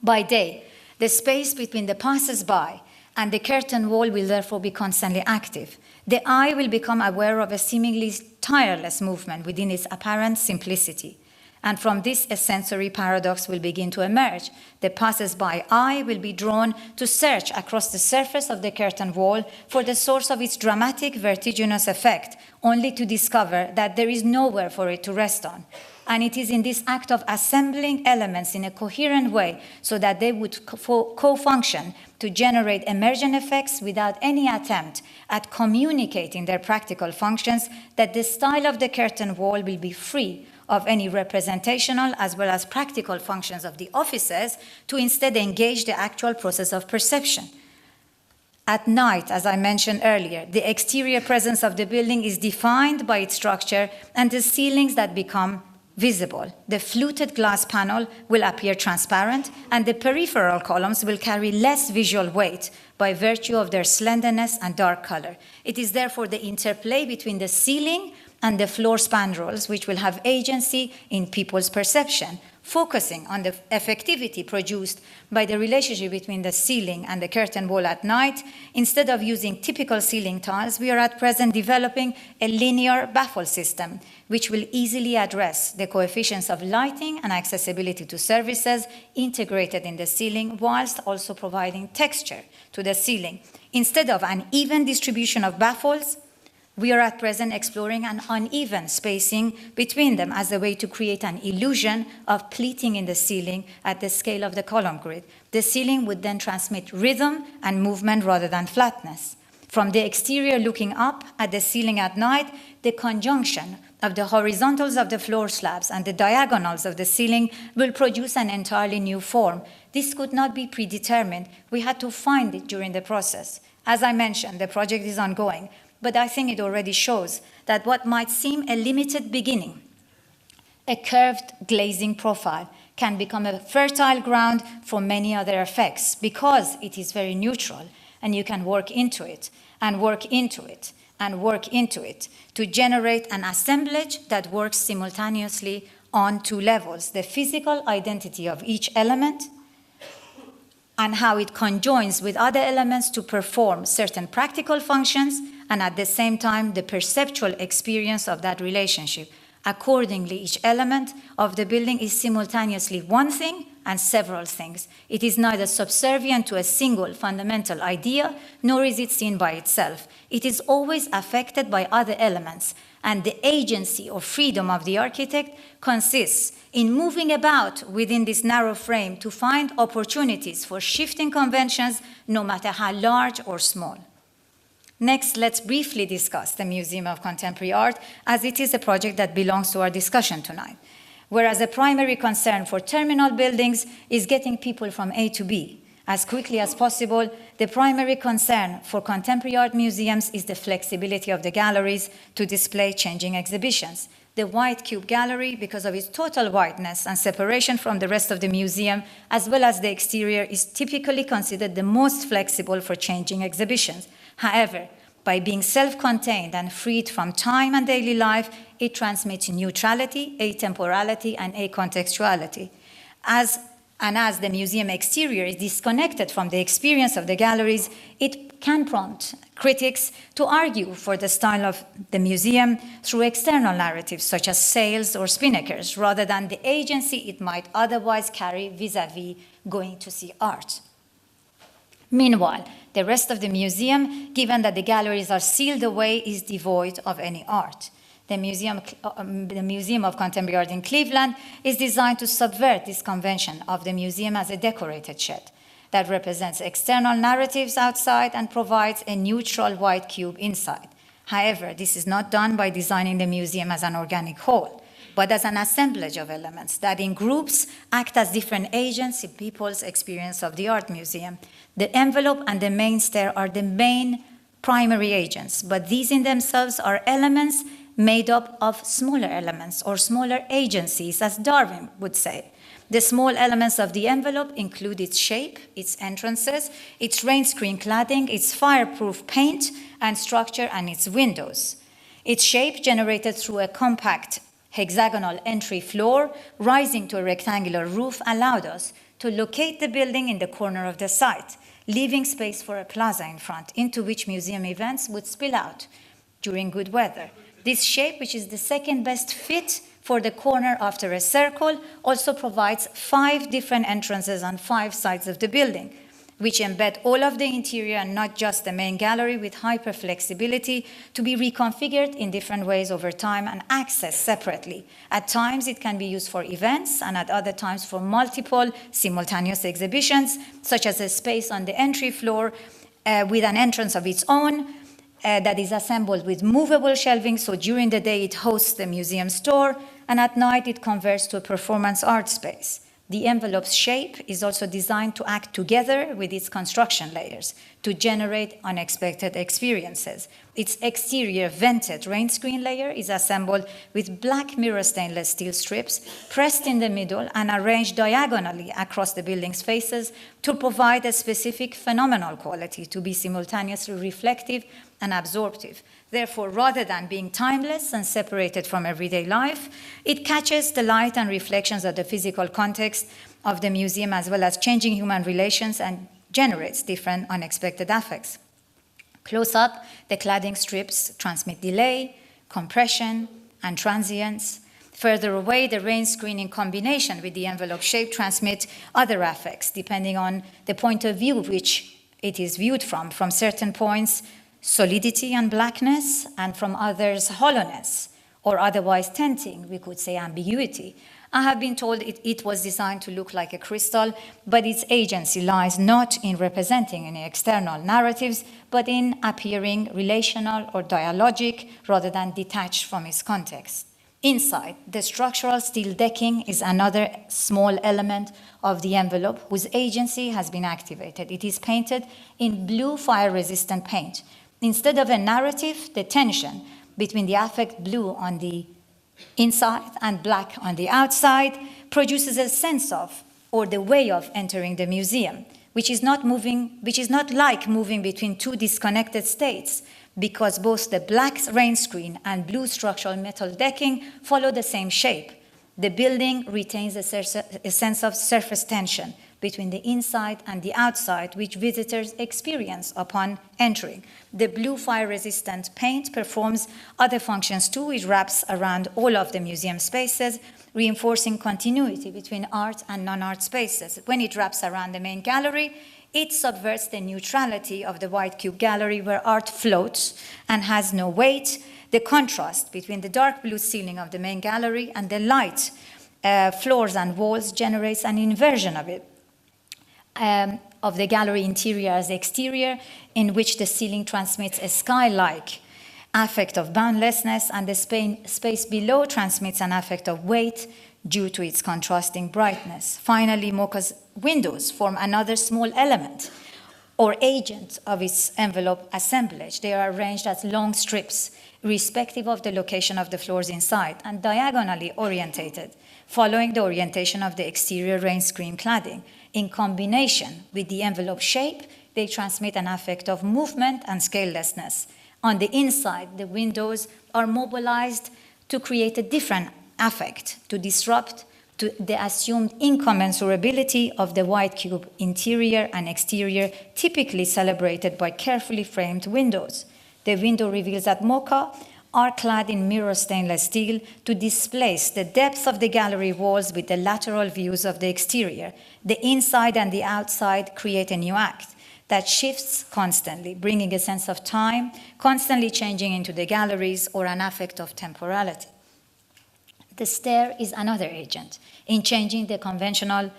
S2: By day, the space between the passers-by and the curtain wall will therefore be constantly active. The eye will become aware of a seemingly tireless movement within its apparent simplicity. And from this, a sensory paradox will begin to emerge. The passers-by eye will be drawn to search across the surface of the curtain wall for the source of its dramatic vertiginous effect, only to discover that there is nowhere for it to rest on. And it is in this act of assembling elements in a coherent way so that they would co-function to generate emergent effects without any attempt at communicating their practical functions that the style of the curtain wall will be free of any representational as well as practical functions of the offices to instead engage the actual process of perception. At night, as I mentioned earlier, the exterior presence of the building is defined by its structure and the ceilings that become visible. The fluted glass panel will appear transparent, and the peripheral columns will carry less visual weight by virtue of their slenderness and dark color. It is therefore the interplay between the ceiling and the floor spandrels which will have agency in people's perception, focusing on the effectivity produced by the relationship between the ceiling and the curtain wall at night. Instead of using typical ceiling tiles, we are at present developing a linear baffle system which will easily address the coefficients of lighting and accessibility to services integrated in the ceiling, whilst also providing texture to the ceiling. Instead of an even distribution of baffles, we are at present exploring an uneven spacing between them as a way to create an illusion of pleating in the ceiling at the scale of the column grid. The ceiling would then transmit rhythm and movement rather than flatness. From the exterior looking up at the ceiling at night, the conjunction of the horizontals of the floor slabs and the diagonals of the ceiling will produce an entirely new form. This could not be predetermined. We had to find it during the process. As I mentioned, the project is ongoing, but I think it already shows that what might seem a limited beginning, a curved glazing profile, can become a fertile ground for many other effects because it is very neutral and you can work into it and work into it and work into it to generate an assemblage that works simultaneously on two levels: the physical identity of each element and how it conjoins with other elements to perform certain practical functions, and at the same time, the perceptual experience of that relationship. Accordingly, each element of the building is simultaneously one thing and several things. It is neither subservient to a single fundamental idea, nor is it seen by itself. It is always affected by other elements, and the agency or freedom of the architect consists in moving about within this narrow frame to find opportunities for shifting conventions, no matter how large or small. Next, let's briefly discuss the Museum of Contemporary Art, as it is a project that belongs to our discussion tonight. Whereas the primary concern for terminal buildings is getting people from A to B as quickly as possible, the primary concern for contemporary art museums is the flexibility of the galleries to display changing exhibitions. The White Cube Gallery, because of its total whiteness and separation from the rest of the museum, as well as the exterior, is typically considered the most flexible for changing exhibitions. However, by being self-contained and freed from time and daily life, it transmits neutrality, atemporality, and acontextuality. As And as the museum exterior is disconnected from the experience of the galleries, it can prompt critics to argue for the style of the museum through external narratives such as sales or spinnakers, rather than the agency it might otherwise carry vis-à-vis going to see art. Meanwhile, the rest of the museum, given that the galleries are sealed away, is devoid of any art. The Museum of Contemporary Art in Cleveland is designed to subvert this convention of the museum as a decorated shed that represents external narratives outside and provides a neutral white cube inside. However, this is not done by designing the museum as an organic whole, but as an assemblage of elements that in groups act as different agents in people's experience of the art museum. The envelope and the main stair are the main primary agents, but these in themselves are elements made up of smaller elements or smaller agencies, as Darwin would say. The small elements of the envelope include its shape, its entrances, its rain screen cladding, its fireproof paint and structure, and its windows. Its shape, generated through a compact hexagonal entry floor rising to a rectangular roof, allowed us to locate the building in the corner of the site, leaving space for a plaza in front into which museum events would spill out during good weather. This shape, which is the second best fit for the corner after a circle, also provides 5 different entrances on 5 sides of the building, which embed all of the interior and not just the main gallery, with hyper flexibility to be reconfigured in different ways over time and accessed separately. At times it can be used for events, and at other times for multiple simultaneous exhibitions, such as a space on the entry floor with an entrance of its own, that is assembled with movable shelving, so during the day it hosts the museum store, and at night it converts to a performance art space. The envelope's shape is also designed to act together with its construction layers to generate unexpected experiences. Its exterior vented rain screen layer is assembled with black mirror stainless steel strips pressed in the middle and arranged diagonally across the building's faces to provide a specific phenomenal quality, to be simultaneously reflective and absorptive. Therefore, rather than being timeless and separated from everyday life, it catches the light and reflections of the physical context of the museum, as well as changing human relations, and generates different unexpected effects. Close up, the cladding strips transmit delay, compression, and transience. Further away, the rain screen in combination with the envelope shape transmit other effects, depending on the point of view which it is viewed from certain points, solidity and blackness, and from others, hollowness, or otherwise tinting, we could say ambiguity. I have been told it was designed to look like a crystal, but its agency lies not in representing any external narratives, but in appearing relational or dialogic rather than detached from its context. Inside, the structural steel decking is another small element of the envelope whose agency has been activated. It is painted in blue fire-resistant paint. Instead of a narrative, the tension between the affect blue on the inside and black on the outside produces a sense of, or the way of entering the museum, which is not like moving between 2 disconnected states, because both the black rain screen and blue structural metal decking follow the same shape. The building retains a sense of surface tension between the inside and the outside, which visitors experience upon entering. The blue fire-resistant paint performs other functions too. It wraps around all of the museum spaces, reinforcing continuity between art and non-art spaces. When it wraps around the main gallery, it subverts the neutrality of the white cube gallery, where art floats and has no weight. The contrast between the dark blue ceiling of the main gallery and the light floors and walls generates an inversion of the gallery interior as exterior, in which the ceiling transmits a sky-like affect of boundlessness, and the space below transmits an affect of weight due to its contrasting brightness. Finally, MoCA's windows form another small element or agent of its envelope assemblage. They are arranged as long strips, irrespective of the location of the floors inside, and diagonally orientated, following the orientation of the exterior rain screen cladding. In combination with the envelope shape, they transmit an affect of movement and scalelessness. On the inside, the windows are mobilized to create a different affect, to disrupt to the assumed incommensurability of the white cube interior and exterior, typically celebrated by carefully framed windows. The window reveals that MoCA are clad in mirror stainless steel to displace the depth of the gallery walls with the lateral views of the exterior. The inside and the outside create a new act that shifts constantly, bringing a sense of time, constantly changing into the galleries, or an affect of temporality. The stair is another agent in changing the conventional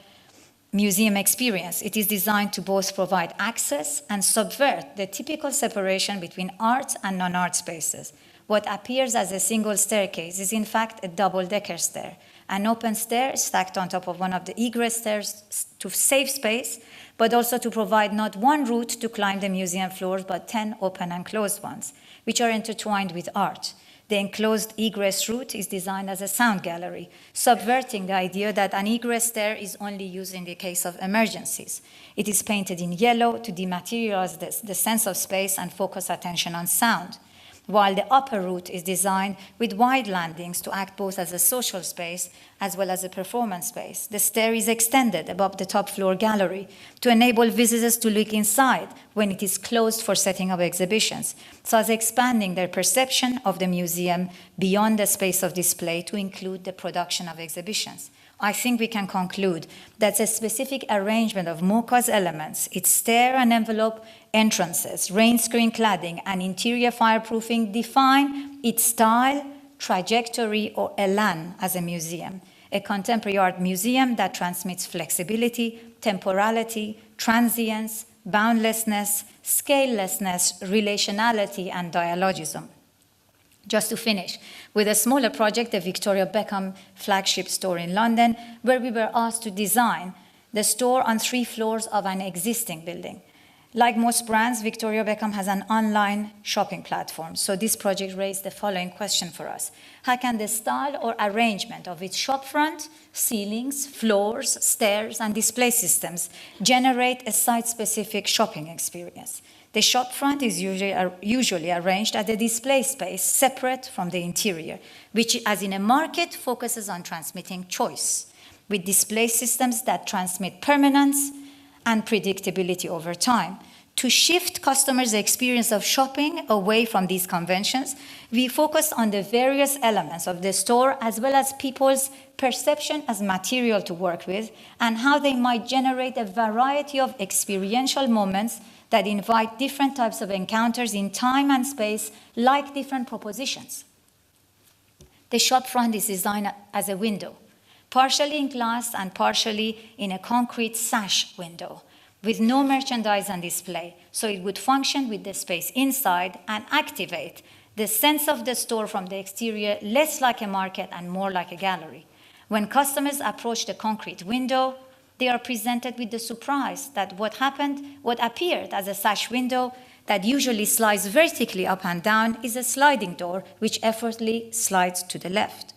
S2: museum experience. It is designed to both provide access and subvert the typical separation between art and non-art spaces. What appears as a single staircase is in fact a double-decker stair, an open stair stacked on top of one of the egress stairs to save space, but also to provide not one route to climb the museum floors, but 10 open and closed ones, which are intertwined with art. The enclosed egress route is designed as a sound gallery, subverting the idea that an egress stair is only used in the case of emergencies. It is painted in yellow to dematerialize the sense of space and focus attention on sound, while the upper route is designed with wide landings to act both as a social space as well as a performance space. The stair is extended above the top floor gallery to enable visitors to look inside when it is closed for setting up exhibitions, thus expanding their perception of the museum beyond the space of display to include the production of exhibitions. I think we can conclude that a specific arrangement of MoCA's elements, its stair and envelope entrances, rain screen cladding, and interior fireproofing define its style, trajectory, or elan as a museum, a contemporary art museum that transmits flexibility, temporality, transience, boundlessness, scalelessness, relationality, and dialogism. Just to finish, with a smaller project, the Victoria Beckham flagship store in London, where we were asked to design the store on 3 floors of an existing building. Like most brands, Victoria Beckham has an online shopping platform. So this project raised the following question for us. How can the style or arrangement of its shopfront, ceilings, floors, stairs, and display systems generate a site-specific shopping experience? The shopfront is usually arranged at a display space separate from the interior, which, as in a market, focuses on transmitting choice, with display systems that transmit permanence and predictability over time. To shift customers' experience of shopping away from these conventions, we focus on the various elements of the store as well as people's perception as material to work with and how they might generate a variety of experiential moments that invite different types of encounters in time and space, like different propositions. The shopfront is designed as a window, partially in glass and partially in a concrete sash window, with no merchandise on display, so it would function with the space inside and activate the sense of the store from the exterior, less like a market and more like a gallery. When customers approach the concrete window, they are presented with the surprise that what appeared as a sash window that usually slides vertically up and down is a sliding door which effortlessly slides to the left.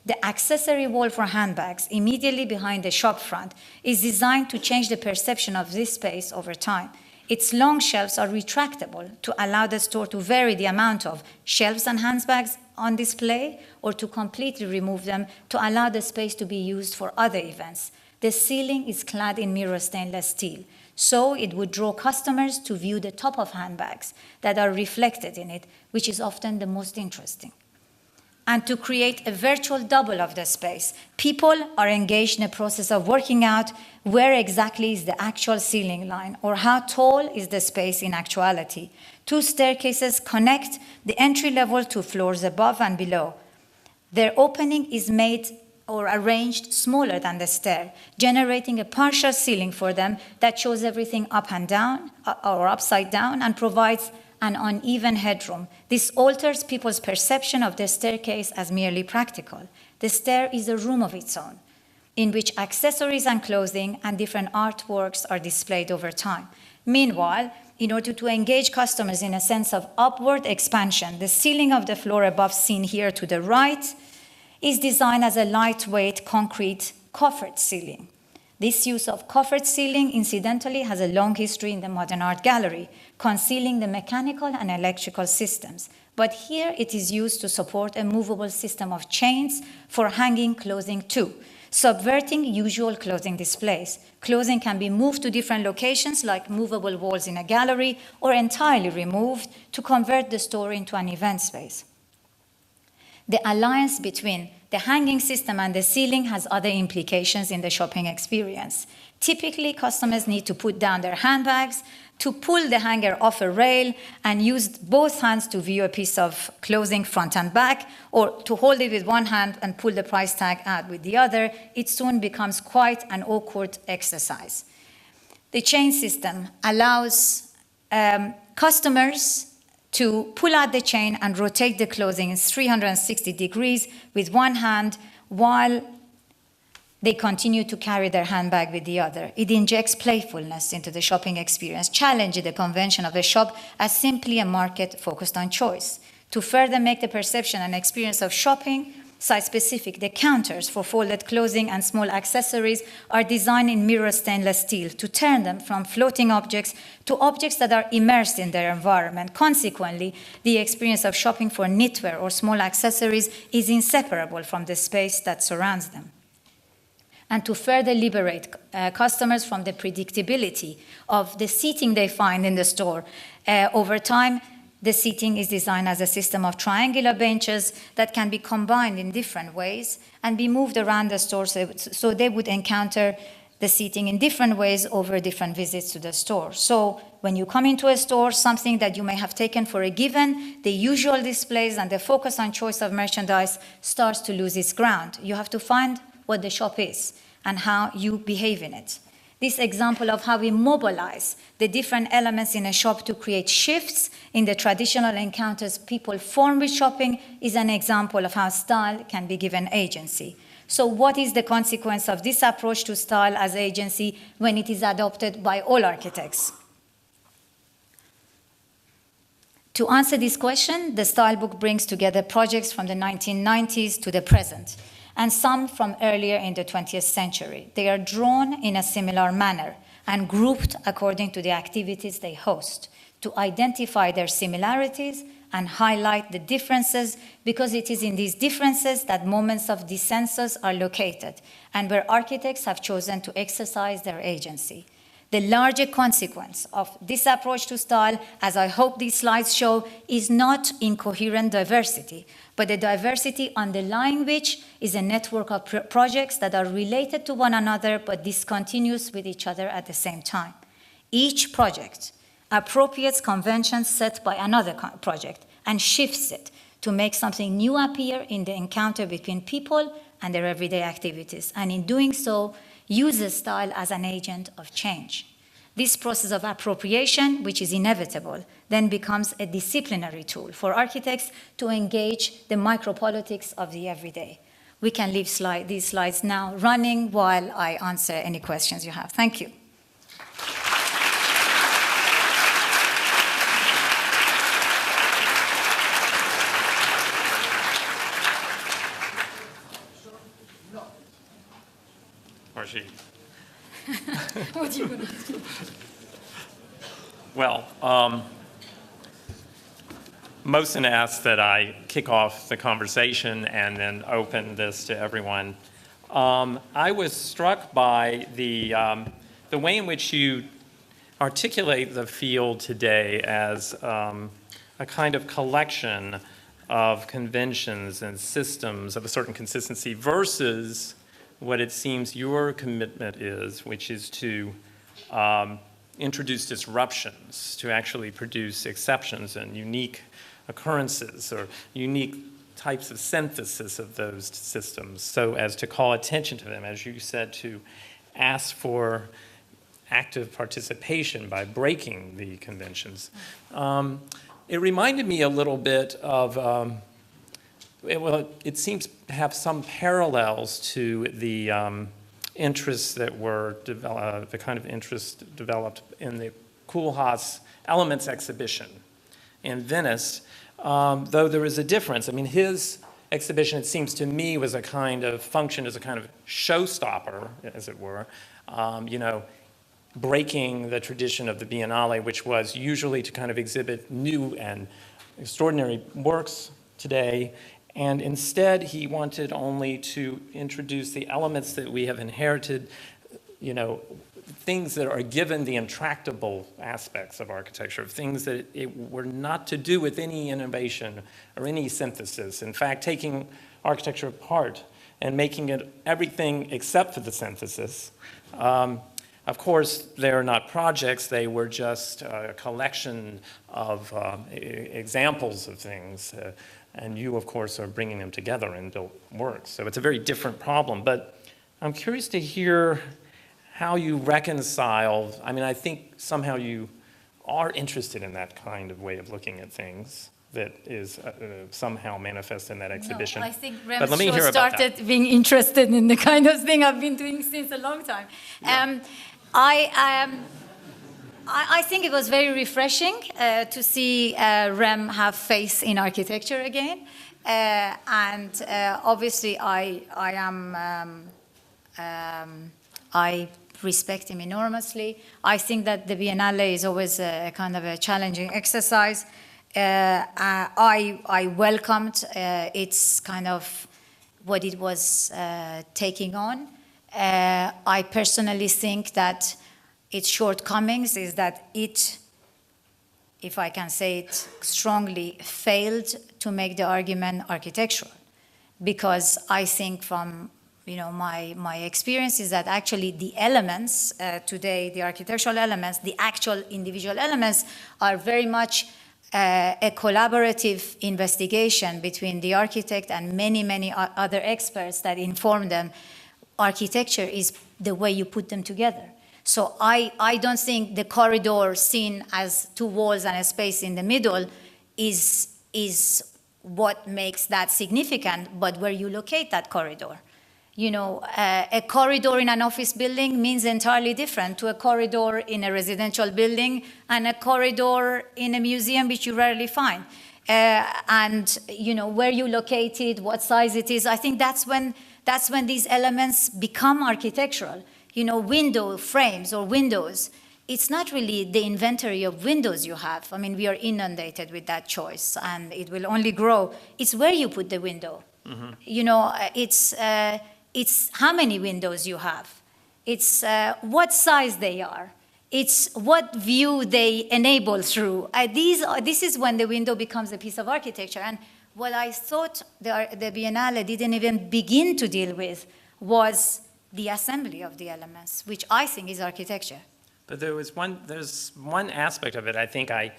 S2: The accessory wall for handbags immediately behind the shop front is designed to change the perception of this space over time. Its long shelves are retractable to allow the store to vary the amount of shelves and handbags on display or to completely remove them to allow the space to be used for other events. The ceiling is clad in mirror stainless steel, so it would draw customers to view the top of handbags that are reflected in it, which is often the most interesting. And to create a virtual double of the space, people are engaged in a process of working out where exactly is the actual ceiling line or how tall is the space in actuality. 2 staircases connect the entry level to floors above and below. Their opening is made or arranged smaller than the stair, generating a partial ceiling for them that shows everything up and down or upside down and provides an uneven headroom. This alters people's perception of the staircase as merely practical. The stair is a room of its own, in which accessories and clothing and different artworks are displayed over time. Meanwhile, in order to engage customers in a sense of upward expansion, the ceiling of the floor above, seen here to the right, is designed as a lightweight concrete coffered ceiling. This use of coffered ceiling, incidentally, has a long history in the modern art gallery, concealing the mechanical and electrical systems. But here it is used to support a movable system of chains for hanging clothing too, subverting usual clothing displays. Clothing can be moved to different locations, like movable walls in a gallery, or entirely removed to convert the store into an event space. The alliance between the hanging system and the ceiling has other implications in the shopping experience. Typically, customers need to put down their handbags, to pull the hanger off a rail and use both hands to view a piece of clothing front and back, or to hold it with one hand and pull the price tag out with the other. It soon becomes quite an awkward exercise. The chain system allows customers to pull out the chain and rotate the clothing in 360 degrees with one hand while they continue to carry their handbag with the other. It injects playfulness into the shopping experience, challenging the convention of a shop as simply a market focused on choice. To further make the perception and experience of shopping site-specific, the counters for folded clothing and small accessories are designed in mirror stainless steel to turn them from floating objects to objects that are immersed in their environment. Consequently, the experience of shopping for knitwear or small accessories is inseparable from the space that surrounds them. And to further liberate customers from the predictability of the seating they find in the store, over time, the seating is designed as a system of triangular benches that can be combined in different ways and be moved around the store so they would encounter the seating in different ways over different visits to the store. So when you come into a store, something that you may have taken for a given, the usual displays and the focus on choice of merchandise starts to lose its ground. You have to find what the shop is and how you behave in it. This example of how we mobilize the different elements in a shop to create shifts in the traditional encounters people form with shopping is an example of how style can be given agency. So what is the consequence of this approach to style as agency when it is adopted by all architects? To answer this question, the Style Book brings together projects from the 1990s to the present, and some from earlier in the 20th century. They are drawn in a similar manner and grouped according to the activities they host to identify their similarities and highlight the differences, because it is in these differences that moments of dissensus are located and where architects have chosen to exercise their agency. The larger consequence of this approach to style, as I hope these slides show, is not incoherent diversity, but the diversity underlying which is a network of projects that are related to one another but discontinuous with each other at the same time. Each project appropriates conventions set by another project and shifts it to make something new appear in the encounter between people and their everyday activities, and in doing so, uses style as an agent of change. This process of appropriation, which is inevitable, then becomes a disciplinary tool for architects to engage the micropolitics of the everyday. We can leave these slides now running while I answer any questions you have. Thank you.
S3: Well, Mohsen asked that I kick off the conversation and then open this to everyone. I was struck by the way in which you articulate the field today as a kind of collection of conventions and systems of a certain consistency versus what it seems your commitment is, which is to introduce disruptions, to actually produce exceptions and unique occurrences or unique types of synthesis of those systems so as to call attention to them, as you said, to ask for active participation by breaking the conventions. It reminded me a little bit of it seems to have some parallels to the interests that were developed, the kind of interest developed in the Koolhaas Elements exhibition in Venice, though there is a difference. I mean, his exhibition, it seems to me, was a kind of functioned as a kind of showstopper, as it were, breaking the tradition of the Biennale, which was usually to kind of exhibit new and extraordinary works today, and instead he wanted only to introduce the elements that we have inherited, things that are given the intractable aspects of architecture, things that were not to do with any innovation or any synthesis. In fact, taking architecture apart and making it everything except for the synthesis. Of course, they're not projects, they were just a collection of examples of things. And you, of course, are bringing them together in built works. So it's a very different problem. But I'm curious to hear how you reconcile, I think somehow you are interested in that kind of way of looking at things that is somehow manifest in that exhibition.
S2: No, I think
S3: But let me
S2: Rem
S3: hear about
S2: started
S3: that.
S2: being interested in the kind of thing I've been doing since a long time.
S3: Yeah.
S2: I think it was very refreshing to see Rem have faith in architecture again. Obviously, I respect him enormously. I think that the Biennale is always a kind of a challenging exercise. I welcomed its kind of what it was taking on. I personally think that its shortcomings is that it, if I can say it strongly, failed to make the argument architectural. Because I think from my experience is that actually the elements today, the architectural elements, the actual individual elements are very much a collaborative investigation between the architect and many, many other experts that inform them. Architecture is the way you put them together. So I don't think the corridor seen as two walls and a space in the middle is what makes that significant, but where you locate that corridor. A corridor in an office building means entirely different to a corridor in a residential building and a corridor in a museum, which you rarely find. And where you locate it, what size it is, I think that's when these elements become architectural. Window frames or windows, it's not really the inventory of windows you have. We are inundated with that choice, and it will only grow. It's where you put the window. Mm-hmm. It's how many windows you have. It's what size they are. It's what view they enable through. This is when the window becomes a piece of architecture. And what I thought the Biennale didn't even begin to deal with was the assembly of the elements, which I think is architecture.
S3: But there's one aspect of it I think I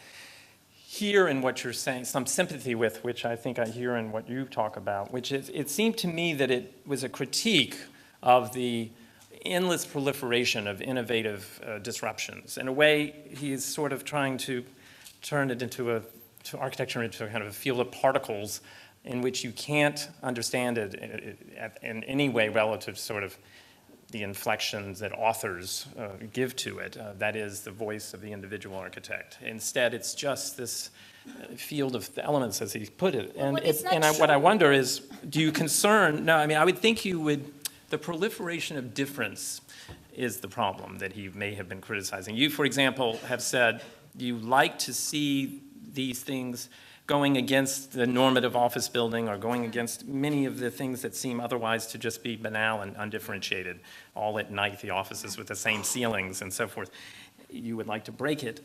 S3: hear in what you're saying, some sympathy with, which I think I hear in what you talk about, which is, it seemed to me that it was a critique of the endless proliferation of innovative disruptions. In a way, he is sort of trying to turn it into architecture into a kind of a field of particles in which you can't understand it in any way relative to sort of the inflections that authors give to it. That is the voice of the individual architect. Instead, it's just this field of the elements, as he put it. And what I wonder is, do you concern, no, I would think you would, the proliferation of difference is the problem that he may have been criticizing. You, for example, have said you like to see these things going against the normative office building or going against many of the things that seem otherwise to just be banal and undifferentiated. All at night, the offices with the same ceilings and so forth. You would like to break it.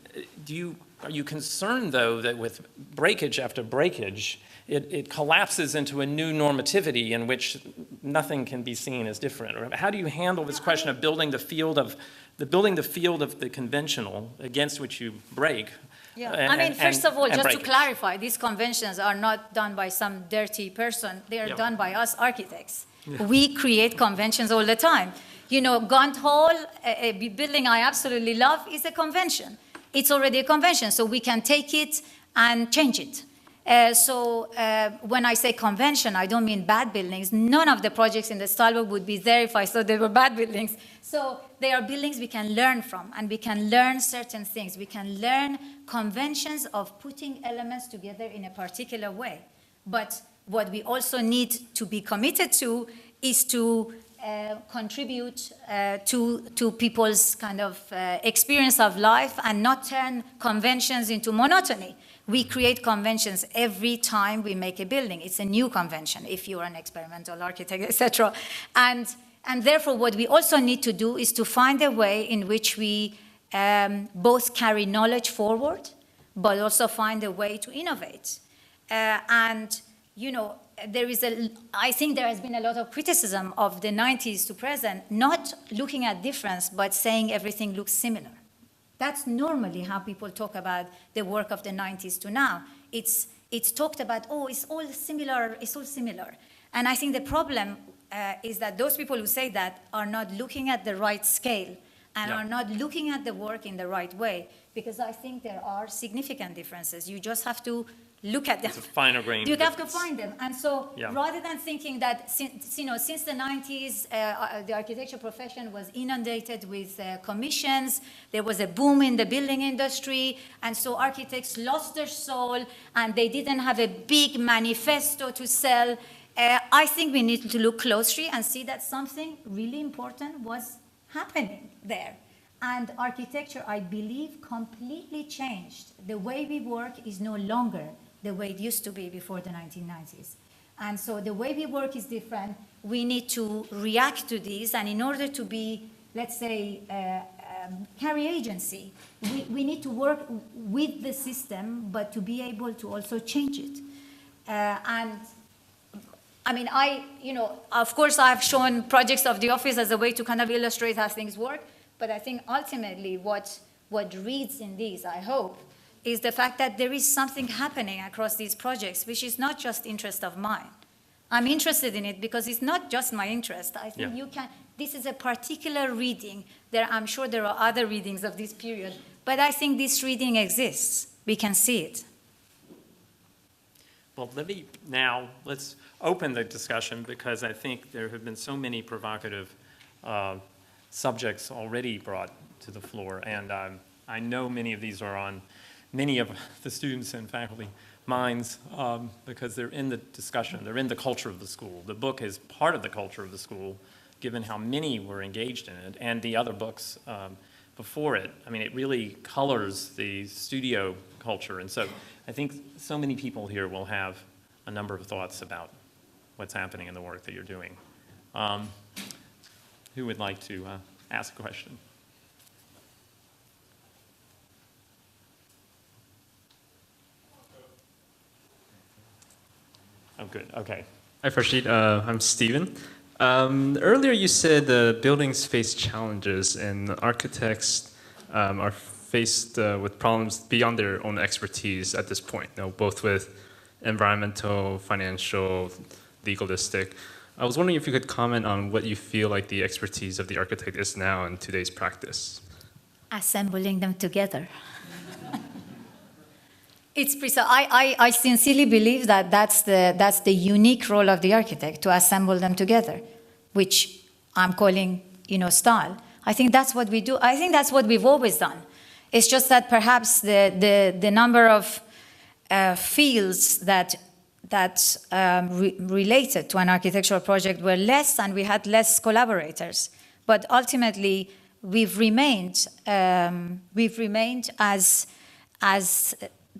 S3: Are you concerned, though, that with breakage after breakage, it collapses into a new normativity in which nothing can be seen as different? Or how do you handle this question of building the field of the conventional against which you break?
S2: Yeah, first of all, just to clarify, these conventions are not done by some dirty person. They are done by us architects. Yeah. We create conventions all the time. Gaunt Hall, a building I absolutely love, is a convention. It's already a convention, so we can take it and change it. When I say convention, I don't mean bad buildings. None of the projects in the Stylebook would be there if I thought they were bad buildings. So they are buildings we can learn from, and we can learn certain things. We can learn conventions of putting elements together in a particular way. But what we also need to be committed to is to contribute to people's kind of experience of life and not turn conventions into monotony. We create conventions every time we make a building. It's a new convention if you're an experimental architect, etc. And therefore, what we also need to do is to find a way in which we both carry knowledge forward, but also find a way to innovate. And, you know, I think there has been a lot of criticism of the 90s to present, not looking at difference, but saying everything looks similar. That's normally how people talk about the work of the 90s to now. It's talked about, oh, it's all similar, it's all similar. And I think the problem is that those people who say that are not looking at the right scale and are not looking at the work in the right way, because I think there are significant differences. You just have to look at them.
S3: It's a finer grain
S2: You have to
S3: difference.
S2: find them. And so rather than thinking that, since the 90s, the architecture profession was inundated with commissions, there was a boom in the building industry, and so architects lost their soul, and they didn't have a big manifesto to sell. I think we need to look closely and see that something really important was happening there. And architecture, I believe, completely changed. The way we work is no longer the way it used to be before the 1990s. And so the way we work is different. We need to react to these, and in order to be, let's say, carry agency, we need to work with the system, but to be able to also change it. And I mean, of course, I've shown projects of the office as a way to kind of illustrate how things work, but I think ultimately what reads in these, I hope, is the fact that there is something happening across these projects, which is not just interest of mine. I'm interested in it because it's not just my interest. I think this is a particular reading. I'm sure there are other readings of this period, but I think this reading exists. We can see it.
S3: Well, let's open the discussion, because I think there have been so many provocative subjects already brought to the floor, and I know many of these are on many of the students and faculty minds, because they're in the discussion, they're in the culture of the school. The book is part of the culture of the school, given how many were engaged in it, and the other books before it. I mean, it really colors the studio culture, and so I think so many people here will have a number of thoughts about what's happening in the work that you're doing. Who would like to ask a question? Oh, good. Okay.
S4: Hi, Farshid. I'm Steven. Earlier you said buildings face challenges and architects are faced with problems beyond their own expertise at this point, both with environmental, financial, legalistic. I was wondering if you could comment on what you feel like the expertise of the architect is now in today's practice.
S2: Assembling them together. It's precise. I sincerely believe that that's the unique role of the architect, to assemble them together, which I'm calling, style. I think that's what we do. I think that's what we've always done. It's just that perhaps the number of fields that related to an architectural project were less, and we had less collaborators. But ultimately, we've remained as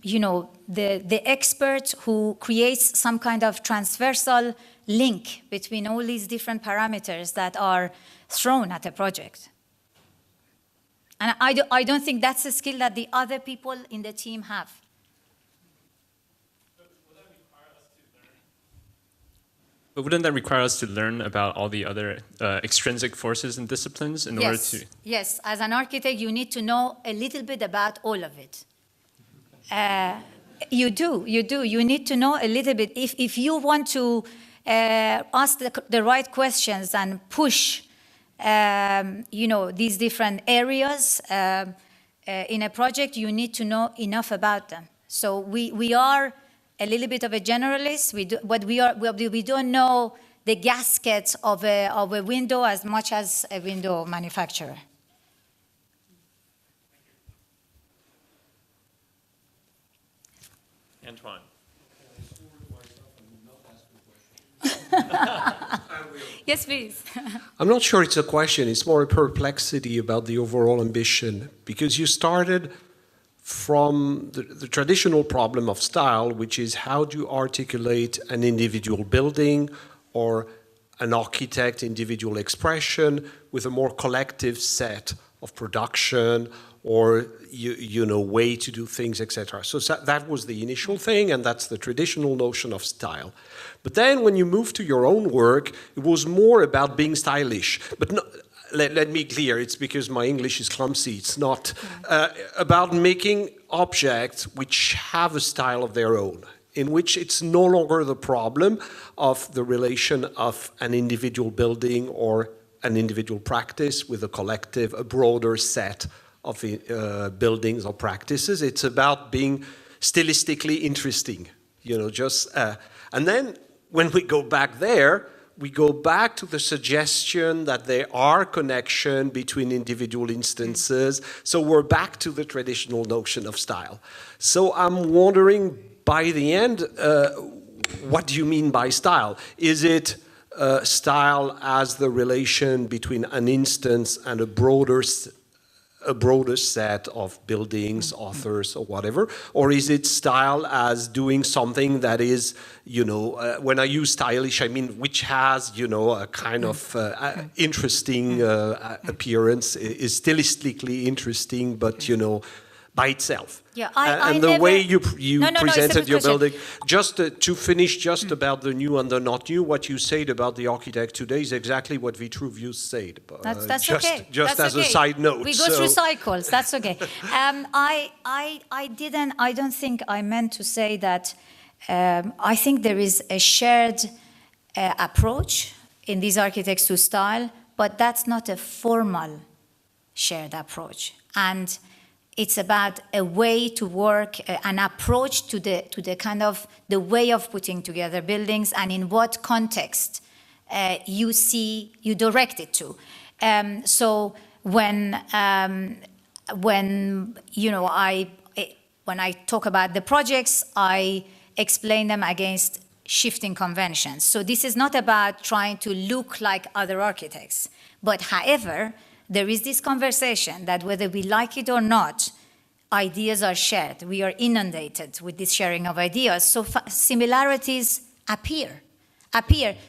S2: the expert who creates some kind of transversal link between all these different parameters that are thrown at a project. And I don't think that's a skill that the other people in the team have.
S4: But wouldn't that require us to learn about all the other extrinsic forces and disciplines in order to?
S2: Yes, as an architect, you need to know a little bit about all of it. You do. You need to know a little bit. If you want to ask the right questions and push, these different areas in a project, you need to know enough about them. So we are a little bit of a generalist, but we don't know the gaskets of a window as much as a window manufacturer.
S3: Antoine.
S2: Yes, please.
S5: I'm not sure it's a question, it's more a perplexity about the overall ambition, because you started from the traditional problem of style, which is how do you articulate an individual building or an architect individual expression with a more collective set of production or way to do things, etc. So that was the initial thing, and that's the traditional notion of style. But then when you move to your own work, it was more about being stylish. But no, let me be clear, it's because my English is clumsy. It's not about making objects which have a style of their own, in which it's no longer the problem of the relation of an individual building or an individual practice with a collective, a broader set of buildings or practices. It's about being stylistically interesting, and then when we go back there, we go back to the suggestion that there are connections between individual instances. So we're back to the traditional notion of style. So I'm wondering, by the end, what do you mean by style? Is it style as the relation between an instance and a broader set of buildings, authors, or whatever? Or is it style as doing something that is, when I use stylish, I mean which has, a kind of interesting appearance, is stylistically interesting, but, by itself.
S2: Yeah,
S5: and the way you presented your
S2: question.
S5: building, just to finish about the new and the not new, what you said about the architect today is exactly what Vitruvius said.
S2: That's
S5: just,
S2: okay.
S5: Just
S2: that's
S5: as a side note.
S2: We go through cycles. That's okay. I don't think I meant to say that. I think there is a shared approach in these architects to style, but that's not a formal shared approach. And it's about a way to work, an approach to the kind of the way of putting together buildings and in what context you direct it to. So when I talk about the projects, I explain them against shifting conventions. So this is not about trying to look like other architects, but however, there is this conversation that whether we like it or not, ideas are shared. We are inundated with this sharing of ideas. So similarities appear.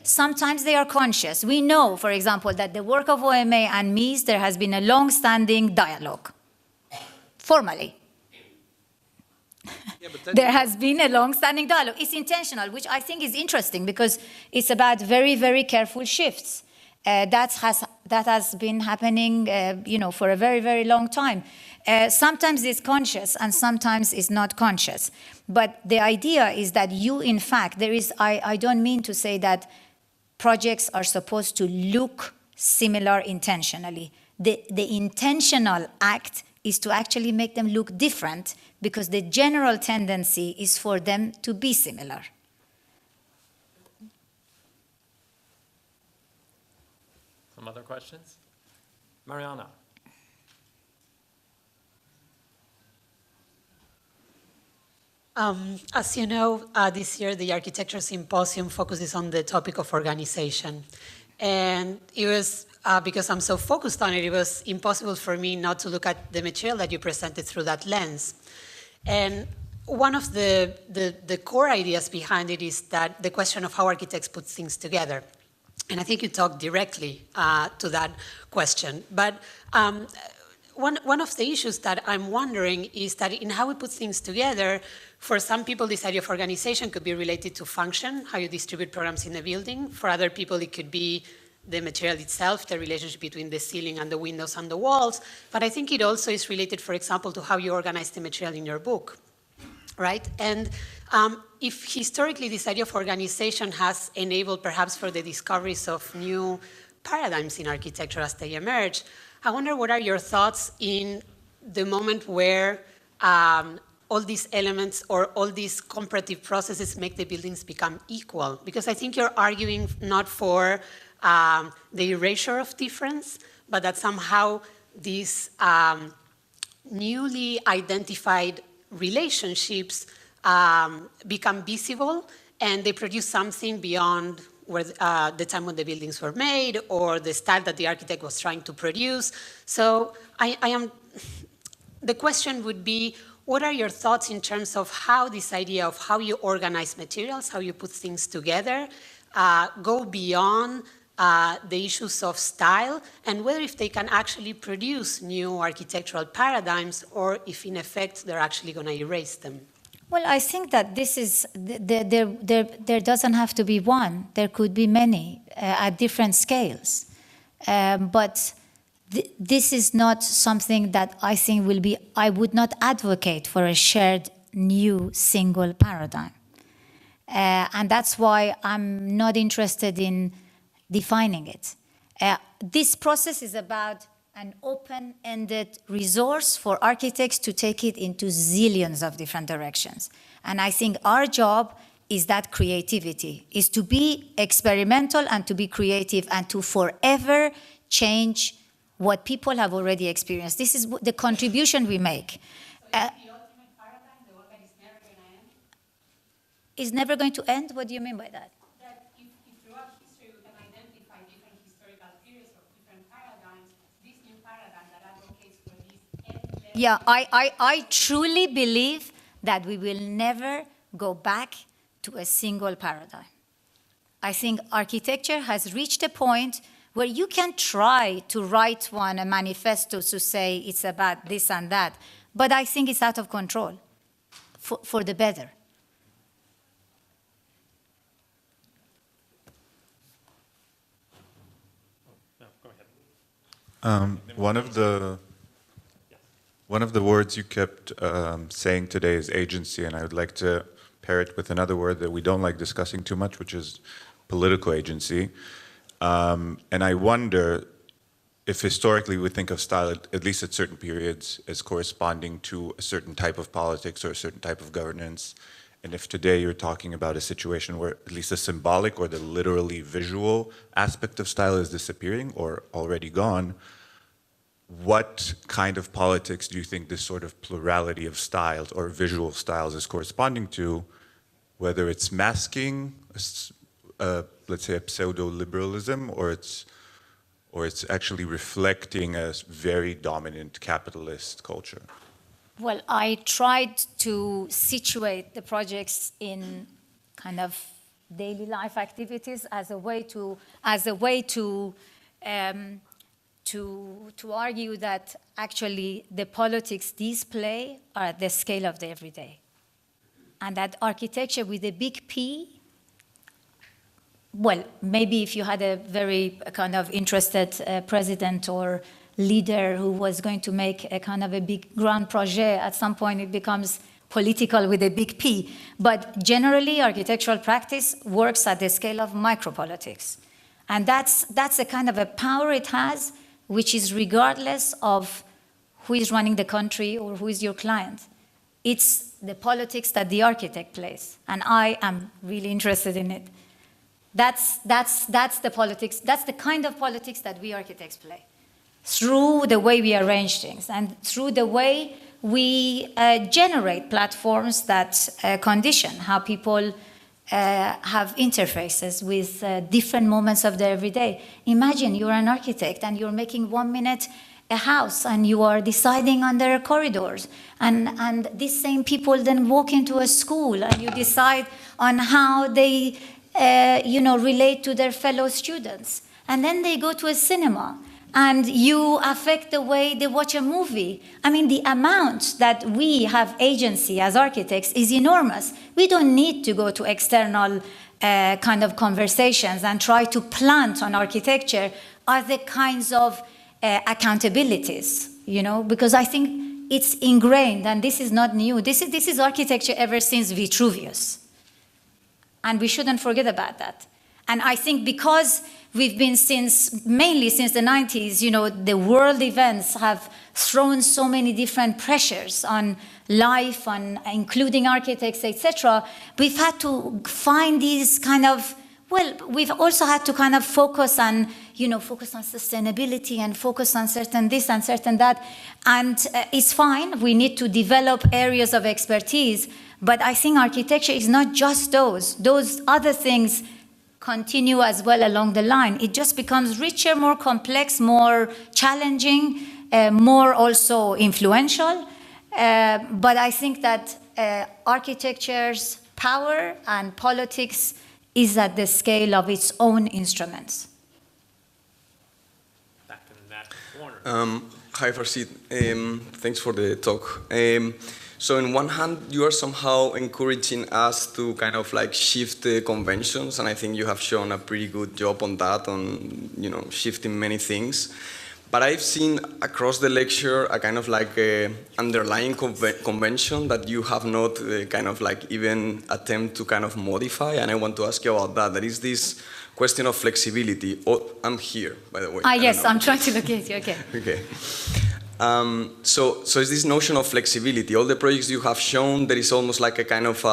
S2: Sometimes they are conscious. We know, for example, that the work of OMA and Mies, there has been a long-standing dialogue, formally. Yeah, there has been a long-standing dialogue. It's intentional, which I think is interesting because it's about very, very careful shifts. That has been happening, for a very, very long time. Sometimes it's conscious and sometimes it's not conscious. But the idea is that in fact, I don't mean to say that projects are supposed to look similar intentionally. The intentional act is to actually make them look different because the general tendency is for them to be similar.
S3: Some other questions? Mariana.
S6: As you know, this year the Architecture Symposium focuses on the topic of organization. And it was, because I'm so focused on it, it was impossible for me not to look at the material that you presented through that lens. And one of the core ideas behind it is that the question of how architects put things together. And I think you talked directly to that question. But one of the issues that I'm wondering is that in how we put things together, for some people, this idea of organization could be related to function, how you distribute programs in a building. For other people, it could be the material itself, the relationship between the ceiling and the windows and the walls. But I think it also is related, for example, to how you organize the material in your book, right? And if historically this idea of organization has enabled perhaps for the discoveries of new paradigms in architecture as they emerge, I wonder what are your thoughts in the moment where all these elements or all these comparative processes make the buildings become equal? Because I think you're arguing not for the erasure of difference, but that somehow these newly identified relationships become visible and they produce something beyond where, the time when the buildings were made or the style that the architect was trying to produce. So the question would be, what are your thoughts in terms of how this idea of how you organize materials, how you put things together, go beyond the issues of style, and whether if they can actually produce new architectural paradigms, or if in effect they're actually going to erase them?
S2: Well, I think that this is, there doesn't have to be one. There could be many at different scales. But this is not something that I think will be, I would not advocate for a shared new single paradigm. And that's why I'm not interested in defining it. This process is about an open-ended resource for architects to take it into zillions of different directions. And I think our job is that creativity, is to be experimental and to be creative and to forever change what people have already experienced. This is the contribution we make.
S6: The ultimate paradigm, the one that is never going to end?
S2: Is never going to end? What do you mean by that?
S6: That if throughout history we can identify different historical periods or different paradigms, this new paradigm that advocates for this endless...
S2: Yeah, I truly believe that we will never go back to a single paradigm. I think architecture has reached a point where you can try to write one, a manifesto to say it's about this and that, but I think it's out of control for the better.
S3: No, go ahead.
S7: One of the words you kept saying today is agency, and I would like to pair it with another word that we don't like discussing too much, which is political agency. And I wonder if historically we think of style, at least at certain periods, as corresponding to a certain type of politics or a certain type of governance. And if today you're talking about a situation where at least the symbolic or the literally visual aspect of style is disappearing or already gone, what kind of politics do you think this sort of plurality of styles or visual styles is corresponding to, whether it's masking, let's say a pseudo-liberalism, or it's actually reflecting a very dominant capitalist culture?
S2: Well, I tried to situate the projects in kind of daily life activities as a way to argue that actually the politics these play are at the scale of the everyday. And that architecture with a big P, well, maybe if you had a very kind of interested president or leader who was going to make a kind of a big grand projet, at some point it becomes political with a big P. But generally, architectural practice works at the scale of micropolitics. And that's a kind of a power it has, which is regardless of who is running the country or who is your client. It's the politics that the architect plays, and I am really interested in it. That's the politics, that's the kind of politics that we architects play, through the way we arrange things and through the way we generate platforms that condition how people have interfaces with different moments of their everyday. Imagine you're an architect and you're making 1 minute a house and you are deciding on their corridors, and these same people then walk into a school and you decide on how they relate to their fellow students, and then they go to a cinema and you affect the way they watch a movie. I mean, the amount that we have agency as architects is enormous. We don't need to go to external kind of conversations and try to plant on architecture other kinds of accountabilities, because I think it's ingrained, and this is not new. This is architecture ever since Vitruvius. And we shouldn't forget about that. And I think because we've been mainly since the 90s, the world events have thrown so many different pressures on life, on including architects, etc. We've had to find these kind of, we've also had to kind of focus on sustainability and focus on certain this and certain that. And it's fine, we need to develop areas of expertise, but I think architecture is not just those. Those other things continue as well along the line. It just becomes richer, more complex, more challenging, more also influential. But I think that architecture's power and politics is at the scale of its own instruments.
S3: Back in that corner.
S8: Hi, Farsid. Thanks for the talk. So on one hand, you are somehow encouraging us to kind of like shift the conventions, and I think you have shown a pretty good job on that, on shifting many things. But I've seen across the lecture a kind of like underlying convention that you have not kind of like even attempt to kind of modify, and I want to ask you about that. That is this question of flexibility. Oh, I'm here, by the way.
S2: Yes, I'm trying to locate you, okay.
S8: Okay. So it's this notion of flexibility. All the projects you have shown, there is almost like a kind of,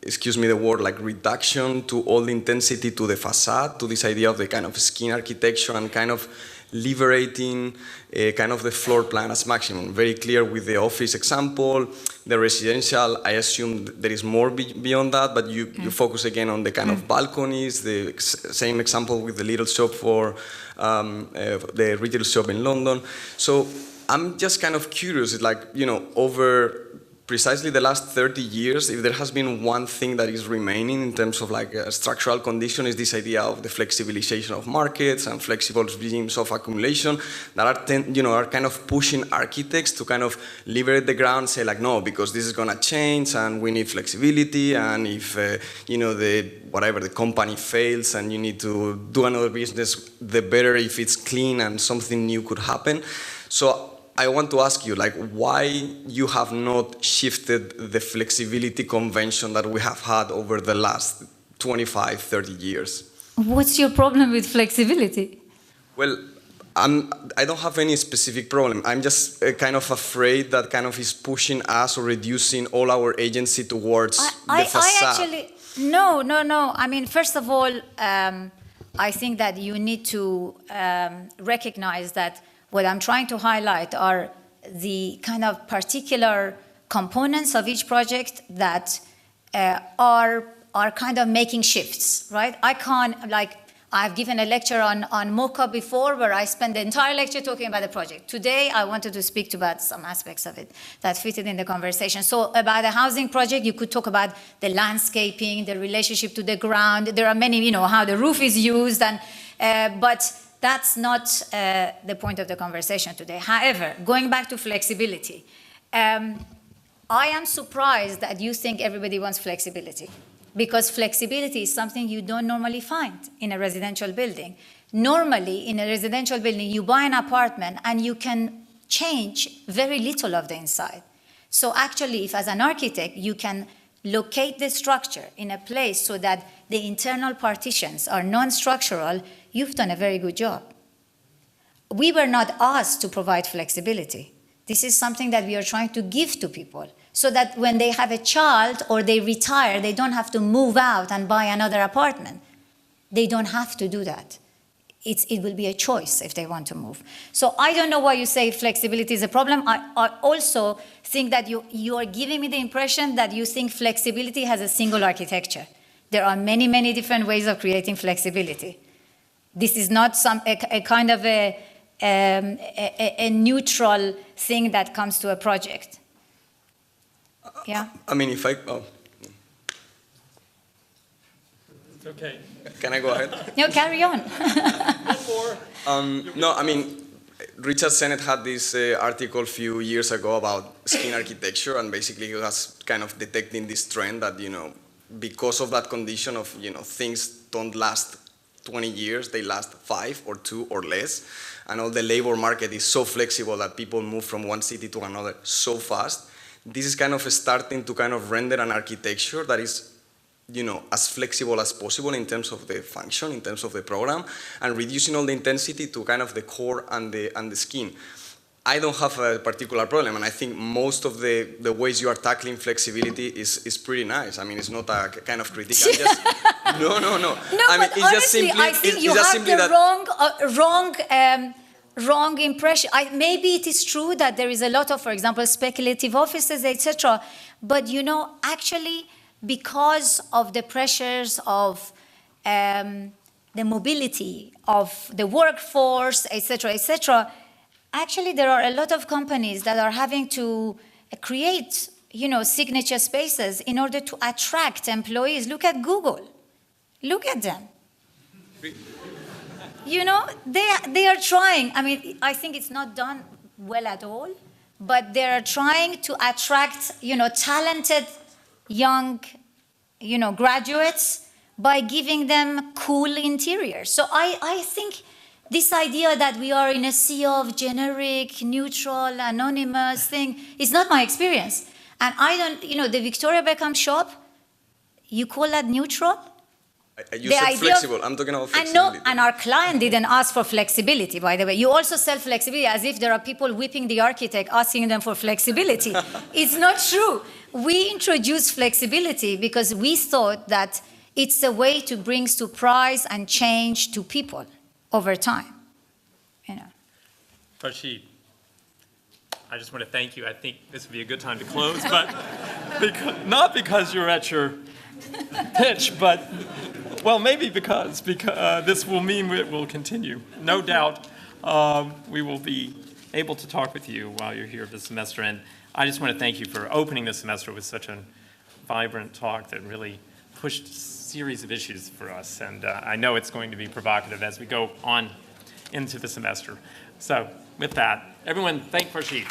S8: excuse me the word, like reduction to all the intensity to the facade, to this idea of the kind of skin architecture and kind of liberating kind of the floor plan as maximum. Very clear with the office example. The residential, I assume there is more beyond that, but you focus again on the kind of balconies, the same example with the little shop for the retail shop in London. So I'm just kind of curious, like, over precisely the last 30 years, if there has been one thing that is remaining in terms of like a structural condition, is this idea of the flexibilization of markets and flexible regimes of accumulation that are kind of pushing architects to kind of liberate the ground, say like, no, because this is going to change and we need flexibility, and if the company fails and you need to do another business, the better if it's clean and something new could happen. So I want to ask you, like, why you have not shifted the flexibility convention that we have had over the last 25, 30 years?
S2: What's your problem with flexibility?
S8: Well, I don't have any specific problem. I'm just kind of afraid that kind of is pushing us or reducing all our agency towards the facade.
S2: No. I mean, first of all, I think that you need to recognize that what I'm trying to highlight are the kind of particular components of each project that are kind of making shifts, right? I can't, like, I've given a lecture on MoCA before where I spent the entire lecture talking about the project. Today, I wanted to speak about some aspects of it that fitted in the conversation. So about a housing project, you could talk about the landscaping, the relationship to the ground. There are many, how the roof is used, but that's not the point of the conversation today. However, going back to flexibility, I am surprised that you think everybody wants flexibility, because flexibility is something you don't normally find in a residential building. Normally, in a residential building, you buy an apartment and you can change very little of the inside. So actually, if as an architect, you can locate the structure in a place so that the internal partitions are non-structural, you've done a very good job. We were not asked to provide flexibility. This is something that we are trying to give to people so that when they have a child or they retire, they don't have to move out and buy another apartment. They don't have to do that. It will be a choice if they want to move. So I don't know why you say flexibility is a problem. I also think that you are giving me the impression that you think flexibility has a single architecture. There are many, many different ways of creating flexibility. This is not a kind of a neutral thing that comes to a project. Yeah?
S8: I mean, if I... Oh.
S3: It's okay.
S8: Can I go ahead?
S2: No, carry on.
S8: No, I mean, Richard Sennett had this article a few years ago about skin architecture, and basically he was kind of detecting this trend that, because of that condition of, things don't last 20 years, they last 5 or 2 or less, and all the labor market is so flexible that people move from one city to another so fast. This is kind of starting to kind of render an architecture that is, as flexible as possible in terms of the function, in terms of the program, and reducing all the intensity to kind of the core and the skin. I don't have a particular problem, and I think most of the ways you are tackling flexibility is pretty nice. I mean, it's not a kind of critique. I'm just, no.
S2: No,
S8: I mean,
S2: but
S8: it's
S2: honestly,
S8: just simply,
S2: I think you
S8: it's just
S2: have
S8: simply
S2: the wrong impression. Maybe it is true that there is a lot of, for example, speculative offices, etc. But actually, because of the pressures of the mobility of the workforce, etc., etc., actually there are a lot of companies that are having to create, signature spaces in order to attract employees. Look at Google. Look at them. They are trying. I mean, I think it's not done well at all, but they are trying to attract, talented young, graduates by giving them cool interiors. So I think this idea that we are in a sea of generic, neutral, anonymous thing is not my experience. And I don't, the Victoria Beckham shop, you call that neutral?
S8: You said flexible. I'm talking about flexibility.
S2: And our client didn't ask for flexibility, by the way. You also sell flexibility as if there are people whipping the architect, asking them for flexibility. It's not true. We introduced flexibility because we thought that it's a way to bring surprise and change to people over time.
S3: Farshid, I just want to thank you. I think this would be a good time to close, but not because you're at your pitch, but, well, maybe because this will mean it will continue. No doubt we will be able to talk with you while you're here this semester. And I just want to thank you for opening the semester with such a vibrant talk that really pushed a series of issues for us. And I know it's going to be provocative as we go on into the semester. So with that, everyone, thank Farshid.